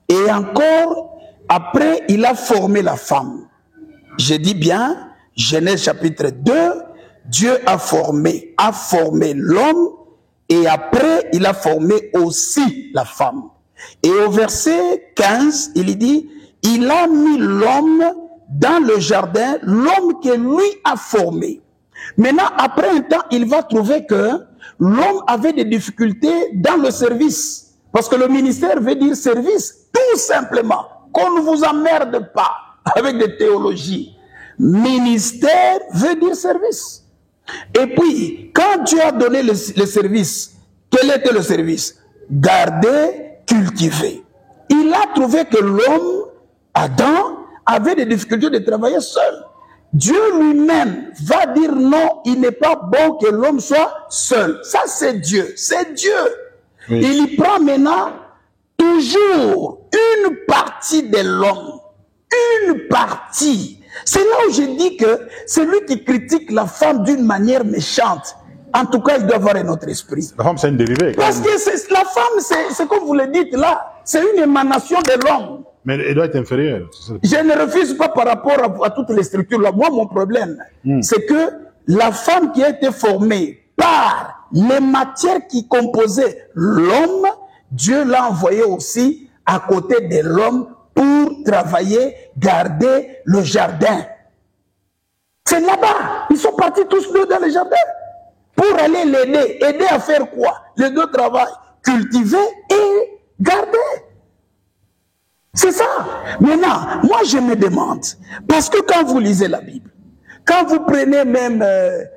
et encore, après, il a formé la femme. Je dis bien, Genèse chapitre 2, Dieu a formé l'homme et après, il a formé aussi la femme. Et au verset 15, il dit, il a mis l'homme dans le jardin, l'homme que lui a formé. Maintenant, après un temps, il va trouver que l'homme avait des difficultés dans le service. Parce que le ministère veut dire service, tout simplement. Qu'on ne vous emmerde pas avec des théologies. Ministère veut dire service. Et puis, quand Dieu a donné le service, quel était le service? Garder, cultiver. Il a trouvé que l'homme, Adam, avait des difficultés de travailler seul. Dieu lui-même va dire non, il n'est pas bon que l'homme soit seul. Ça, c'est Dieu. C'est Dieu. Oui. Il y prend maintenant toujours une partie de l'homme. Une partie. C'est là où je dis que celui qui critique la femme d'une manière méchante, en tout cas, il doit avoir un autre esprit. La femme, c'est une dérivée. Parce que la femme, c'est comme vous le dites là, c'est une émanation de l'homme. Mais elle doit être inférieure. Je ne refuse pas par rapport à toutes les structures là. Moi, mon problème, c'est que la femme qui a été formée par les matières qui composaient l'homme, Dieu l'a envoyé aussi à côté de l'homme pour travailler, garder le jardin. C'est là-bas. Ils sont partis tous deux dans le jardin pour aller l'aider. Aider à faire quoi? Les deux travaillent. Cultiver et garder. C'est ça. Maintenant, moi je me demande, parce que quand vous lisez la Bible, quand vous prenez même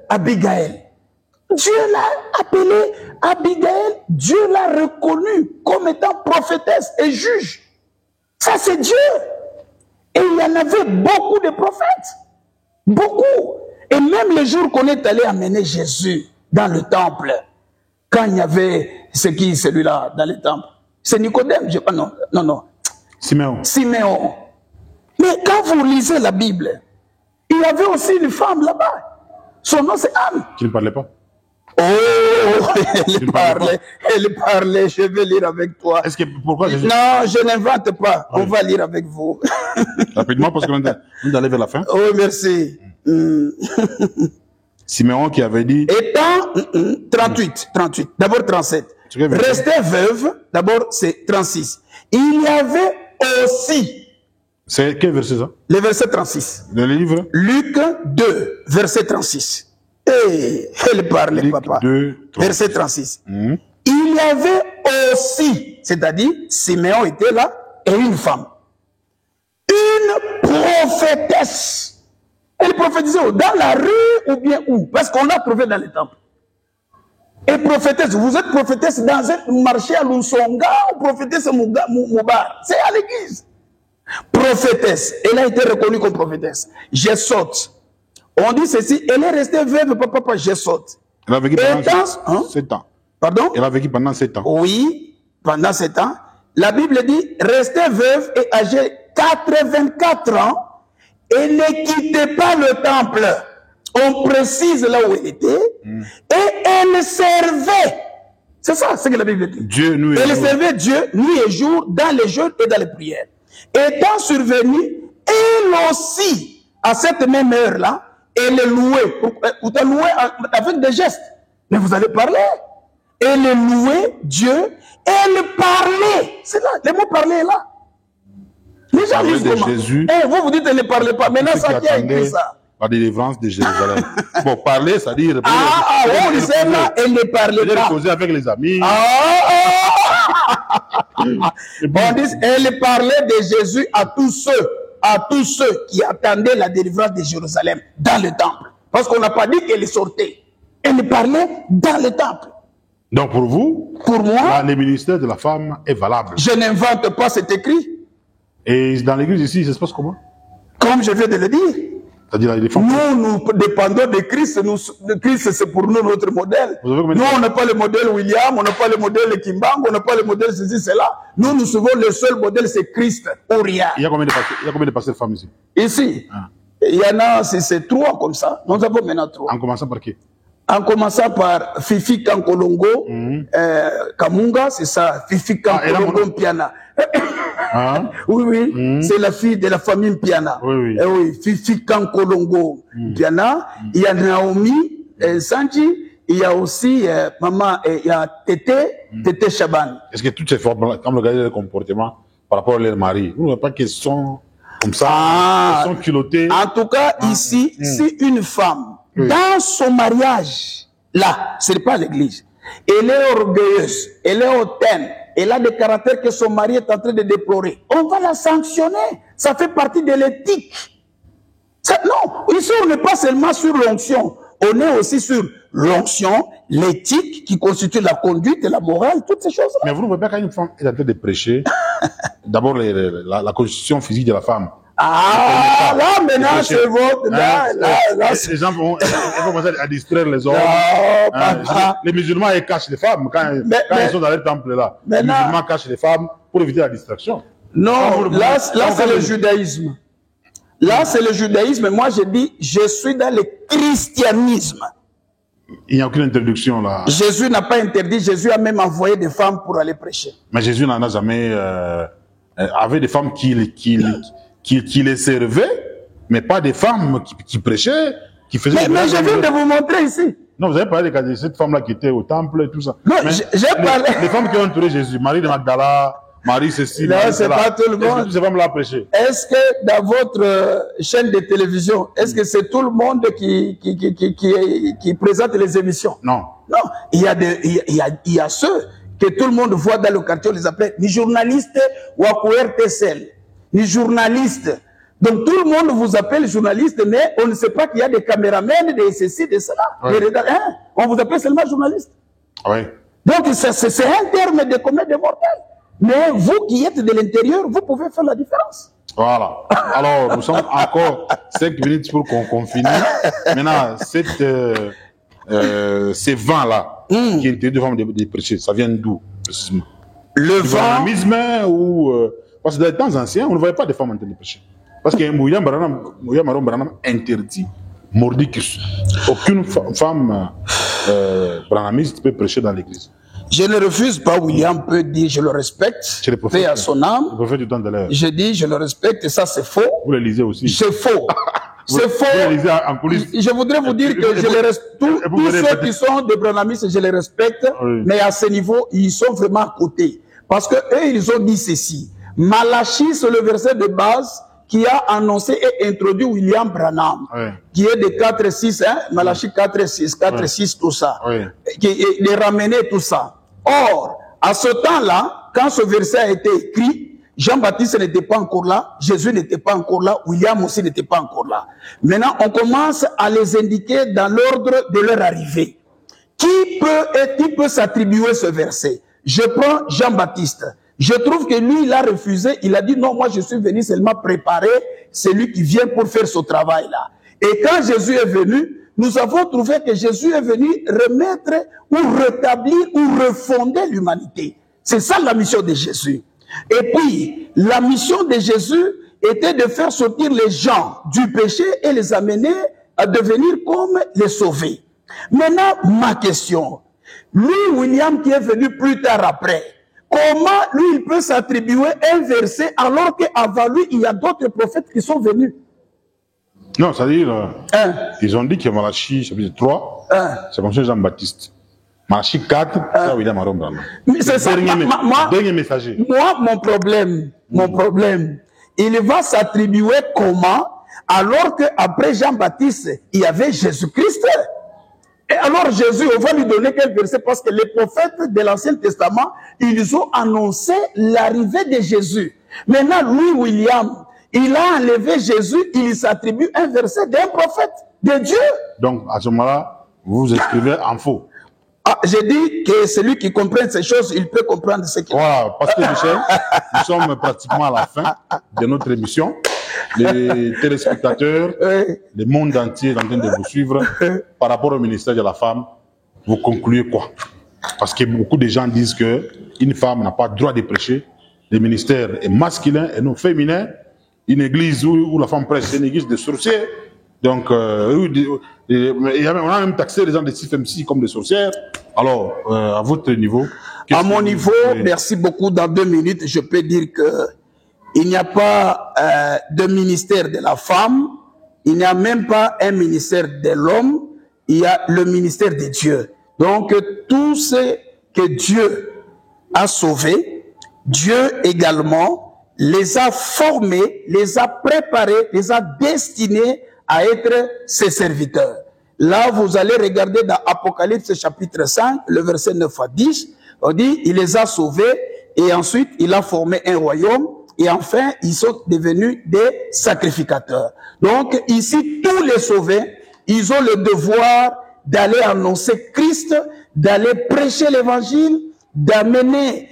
Abigail, Dieu l'a appelée Abigail, Dieu l'a reconnue comme étant prophétesse et juge. Ça c'est Dieu. Et il y en avait beaucoup de prophètes. Beaucoup. Et même le jour qu'on est allé amener Jésus dans le temple, quand il y avait, c'est qui celui-là dans le temple? C'est Nicodème, je crois, non. Siméon. Mais quand vous lisez la Bible, il y avait aussi une femme là-bas. Son nom c'est Anne. Qui ne parlait pas. Oh, elle parlait, je vais lire avec toi. Pourquoi Jésus... Non, je n'invente pas. On va lire avec vous. Rapidement, parce qu'on est allé vers la fin. Oh, merci. Siméon qui avait dit... Étant 38. D'abord 37. Restez veuve. D'abord c'est 36. Il y avait aussi... C'est quel verset ça? Le verset 36. Le livre? Luc 2, verset 36. Et elle parlait, Luc papa. 2, verset 36. Il y avait aussi, c'est-à-dire, Siméon était là, et une femme. Une prophétesse. Elle prophétisait dans la rue ou bien où? Parce qu'on l'a trouvé dans les temples. Et prophétesse, vous êtes prophétesse dans un marché à Lusonga ou prophétesse à Moubar? C'est à l'église. Prophétesse, elle a été reconnue comme prophétesse. Je saute. On dit ceci, elle est restée veuve, papa, je saute. Elle a vécu pendant 7 ans. Pardon? Elle a vécu pendant 7 ans. Oui, pendant 7 ans. La Bible dit, restez veuve et âgée 84 ans et ne quittez pas le temple. On précise là où elle était. Et elle servait. C'est ça, ce que la Bible dit. Elle servait Dieu nuit et jour dans les jeûnes et dans les prières. Étant survenue, elle aussi, à cette même heure-là, elle louait. Vous te louez avec des gestes. Mais vous allez parler. Elle louait Dieu. Elle parlait. C'est là, le mot parler est là. Les gens disent comment? Vous dites elle ne parlait pas. Maintenant, ça qui a écrit ça? La délivrance de Jérusalem. Bon, parler, ça dit... on disait là, elle ne parlait pas. Causer avec les amis. On dit, elle parlait de Jésus à tous ceux qui attendaient la délivrance de Jérusalem dans le temple. Parce qu'on n'a pas dit qu'elle sortait. Elle parlait dans le temple. Donc pour vous, pour moi, le ministère de la femme est valable. Je n'invente pas cet écrit. Et dans l'église ici, ça se passe comment? Comme je viens de le dire. C'est-à-dire les femmes. Nous dépendons de Christ. Christ, c'est pour nous notre modèle. Nous, on n'a pas le modèle William, on n'a pas le modèle Kimbang, on n'a pas le modèle ceci, cela. Nous suivons le seul modèle, c'est Christ, ou rien. Il y a combien de pasteurs femmes ici? Ici, il y en a, c'est 3 comme ça. Nous avons maintenant 3. En commençant par qui? En commençant par Fifi Kankolongo, Kamunga, c'est ça, Fifi Kankolongo Mpiana. Oui, c'est la fille de la famille Mpiana. Oui. Fifi Kankolongo Mpiana. Il y a Naomi Sanji, il y a aussi maman, il y a Tété Chaban. Est-ce que toutes ces femmes, quand vous regardez le comportement par rapport à leur mari, vous ne voyez pas qu'elles sont comme ça, elles sont culottées? En tout cas, ici, si une femme, dans son mariage, là, ce n'est pas l'église, elle est orgueilleuse, elle est hautaine, elle a des caractères que son mari est en train de déplorer, on va la sanctionner. Ça fait partie de l'éthique. Non, ici, on n'est pas seulement sur l'onction, on est aussi sur l'onction, l'éthique qui constitue la conduite et la morale, toutes ces choses-là. Mais vous ne voyez pas quand une femme est en train de prêcher, d'abord la constitution physique de la femme. Ah, là, maintenant, c'est votre... Là, les gens vont commencer à distraire les hommes. Les musulmans, ils cachent les femmes quand ils sont dans les temples là. Les musulmans cachent les femmes pour éviter la distraction. Non, là c'est le judaïsme. Là, c'est le judaïsme. Moi, je dis, je suis dans le christianisme. Il n'y a aucune interdiction là. Jésus n'a pas interdit. Jésus a même envoyé des femmes pour aller prêcher. Mais Jésus n'en a jamais... avait des femmes qui les servaient, mais pas des femmes qui prêchaient, qui faisaient... Mais je viens de vous montrer ici. Non, vous avez parlé de cette femme-là qui était au temple et tout ça. Non, j'ai parlé... Les femmes qui ont entouré Jésus, Marie de Magdala, Marie Cécile... Non, c'est pas tout le monde. Toutes ces femmes-là prêchaient. Est-ce que dans votre chaîne de télévision, est-ce que c'est tout le monde qui présente les émissions? Non. Non, il y a ceux que tout le monde voit dans le quartier, on les appelle ni journalistes ou à TSL, ni journalistes. Donc tout le monde vous appelle journaliste, mais on ne sait pas qu'il y a des caméramens, des ceci, de cela. Oui. On vous appelle seulement journaliste. Oui. Donc c'est un terme de commun des mortels. Mais vous qui êtes de l'intérieur, vous pouvez faire la différence. Voilà. Alors, nous sommes encore 5 minutes pour qu'on finisse. Maintenant, ces vents-là, qui étaient devant des prêchés, ça vient d'où, précisément? Le vent... ou... parce que dans les temps anciens, on ne voyait pas des femmes en train de prêcher. Parce que William Maron Branham interdit mordicus. Aucune femme branhamiste peut prêcher dans l'église. Je ne refuse pas, William peut dire, je le respecte, paix à son âme. Le prophète du temps de l'heure. Je dis, je le respecte, et ça c'est faux. Vous le lisez aussi. C'est faux. C'est faux. Vous le lisez en police. Je voudrais vous dire que je les respecte. Tous ceux qui sont des branhamistes, je les respecte, mais à ce niveau, ils sont vraiment à côté. Parce que eux, ils ont dit ceci. Malachie, c'est le verset de base qui a annoncé et introduit William Branham, qui est de 4-6, hein, Malachie 4-6, 4-6, tout ça, qui est ramené tout ça. Or, à ce temps-là, quand ce verset a été écrit, Jean-Baptiste n'était pas encore là, Jésus n'était pas encore là, William aussi n'était pas encore là. Maintenant, on commence à les indiquer dans l'ordre de leur arrivée. Qui peut s'attribuer ce verset? Je prends Jean-Baptiste. Je trouve que lui, il a refusé. Il a dit non, moi je suis venu seulement préparer celui qui vient pour faire ce travail-là. Et quand Jésus est venu, nous avons trouvé que Jésus est venu remettre ou rétablir ou refonder l'humanité. C'est ça la mission de Jésus. Et puis, la mission de Jésus était de faire sortir les gens du péché et les amener à devenir comme les sauvés. Maintenant, ma question. Lui, William, qui est venu plus tard après, comment lui, il peut s'attribuer un verset alors qu'avant lui, il y a d'autres prophètes qui sont venus? Non, c'est-à-dire, ils ont dit que Malachie, chapitre 3, c'est comme ça Jean-Baptiste. Malachie 4, c'est William Maron Branham. C'est ça, dernier messager. Moi, mon problème, il va s'attribuer comment alors qu'après Jean-Baptiste, il y avait Jésus-Christ? Et alors Jésus, on va lui donner quel verset? Parce que les prophètes de l'Ancien Testament, ils ont annoncé l'arrivée de Jésus. Maintenant, lui, William, il a enlevé Jésus, il s'attribue un verset d'un prophète, de Dieu. Donc, à ce moment-là, vous vous exprimez en faux. Ah, j'ai dit que celui qui comprend ces choses, il peut comprendre ce qu'il... Voilà, parce que Michel, nous sommes pratiquement à la fin de notre émission. Les téléspectateurs, le monde entier est en train de vous suivre par rapport au ministère de la femme. Vous concluez quoi? Parce que beaucoup de gens disent qu'une femme n'a pas le droit de prêcher. Le ministère est masculin et non féminin. Une église où la femme prêche, c'est une église de sorciers. Donc, on a même taxé les gens de CFMC comme des sorcières. Alors, à votre niveau... À mon niveau, merci beaucoup. Dans 2 minutes, je peux dire que il n'y a pas de ministère de la femme, il n'y a même pas un ministère de l'homme, il y a le ministère de Dieu. Donc, tout ce que Dieu a sauvé, Dieu également les a formés, les a préparés, les a destinés à être ses serviteurs. Là, vous allez regarder dans Apocalypse chapitre 5, le verset 9 à 10, on dit, il les a sauvés et ensuite il a formé un royaume et enfin, ils sont devenus des sacrificateurs. Donc, ici, tous les sauvés, ils ont le devoir d'aller annoncer Christ, d'aller prêcher l'évangile, d'amener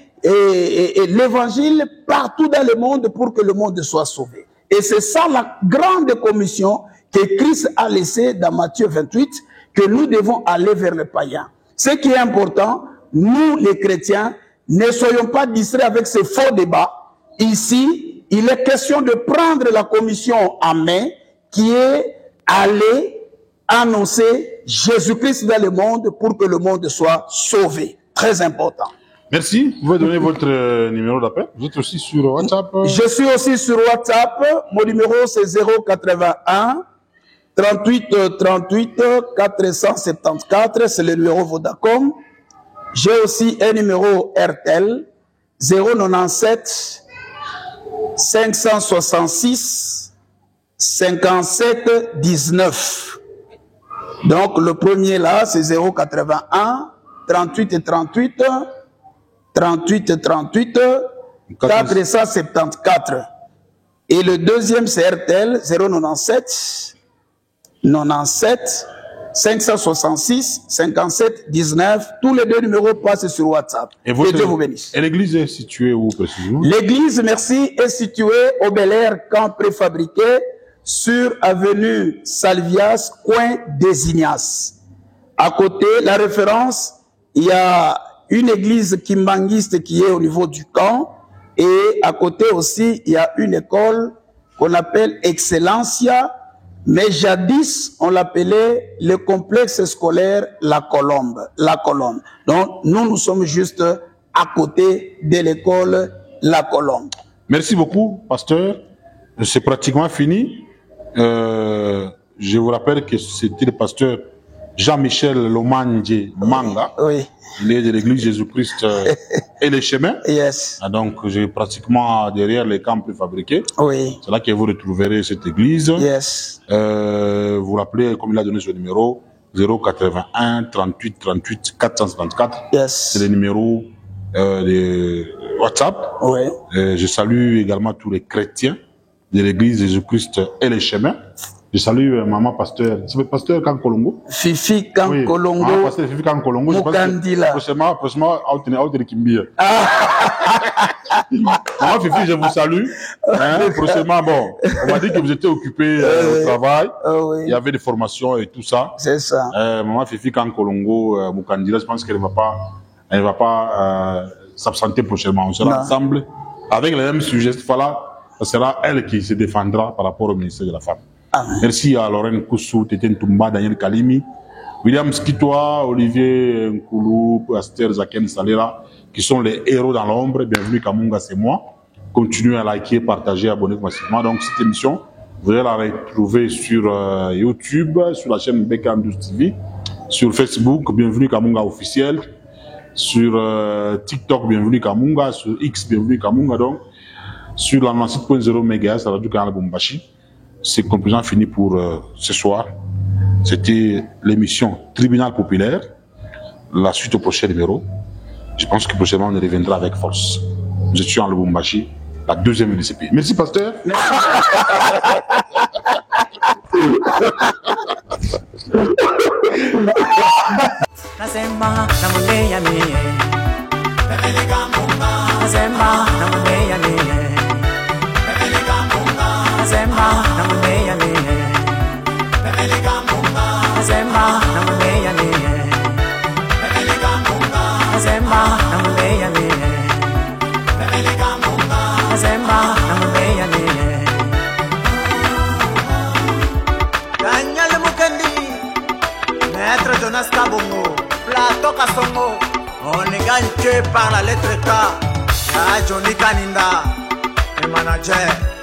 l'évangile partout dans le monde pour que le monde soit sauvé. Et c'est ça la grande commission que Christ a laissée dans Matthieu 28, que nous devons aller vers les païens. Ce qui est important, nous les chrétiens, ne soyons pas distraits avec ces faux débats. Ici, il est question de prendre la commission en main, qui est aller annoncer Jésus-Christ dans le monde pour que le monde soit sauvé. Très important. Merci. Vous pouvez donner votre numéro d'appel. Vous êtes aussi sur WhatsApp? Je suis aussi sur WhatsApp. Mon numéro, c'est 081 38 38 474. C'est le numéro Vodacom. J'ai aussi un numéro RTL 097 566 57 19. Donc, le premier là, c'est 081 38 38 38 38 474. Et le deuxième, c'est RTL 097 97 566 57 19. Tous les deux numéros passent sur WhatsApp. Et Dieu vous bénisse. Et l'église est située où précisément? L'église, merci, est située au Bel Air, camp préfabriqué, sur avenue Salvias, coin des Ignaces. À côté, la référence, il y a une église kimbanguiste qui est au niveau du camp, et à côté aussi, il y a une école qu'on appelle Excellencia, mais jadis, on l'appelait le complexe scolaire La Colombe. La Colombe. Donc, nous sommes juste à côté de l'école La Colombe. Merci beaucoup, pasteur. C'est pratiquement fini. Je vous rappelle que c'était le pasteur Jean-Michel Lomandje Manga. Oui. Il est de l'église Jésus-Christ et les chemins. Yes. Donc, j'ai pratiquement derrière les camps préfabriqués. Oui. C'est là que vous retrouverez cette église. Yes. Vous rappelez, comme il a donné ce numéro, 081 38 38 454. Yes. C'est le numéro de WhatsApp. Oui. Je salue également tous les chrétiens de l'église Jésus-Christ et les chemins. Je salue maman pasteur. C'est le pasteur Kankolongo. Fifi Kankolongo. Oui. Pasteur Fifi Kankolongo. Mukandila. Prochainement, out de Kimbia. Maman Fifi, je vous salue. Prochainement, bon, on m'a dit que vous étiez occupé au travail. Oui. Il y avait des formations et tout ça. C'est ça. Maman Fifi Kankolongo, Mukandila, je pense qu'elle ne va pas s'absenter prochainement. On sera ensemble avec les mêmes sujets. Cette fois-là, ce sera elle qui se défendra par rapport au ministère de la Femme. Amen. Merci à Lorraine Koussou, Téten Toumba, Daniel Kalimi, William Skitoa, Olivier Nkoulou, Aster Zaken Salera, qui sont les héros dans l'ombre. Bienvenue Kamunga, c'est moi. Continuez à liker, partager, abonnez-vous massivement. Donc cette émission, vous allez la retrouver sur YouTube, sur la chaîne Bekam 12 TV, sur Facebook, Bienvenue Kamunga officiel, sur TikTok, Bienvenue Kamunga, sur X, Bienvenue Kamunga, donc sur la 97.0 MHz, la radio Canal Bumbashi. C'est conclusion fini pour ce soir. C'était l'émission Tribunal Populaire. La suite au prochain numéro. Je pense que prochainement on reviendra avec force. Je suis en Lubumbashi, la deuxième de ce pays. Merci pasteur. Maître Jonas Kabongo, Plateau Kasongo, on est gagné par la lettre K. Johnny Kaninda, le manager.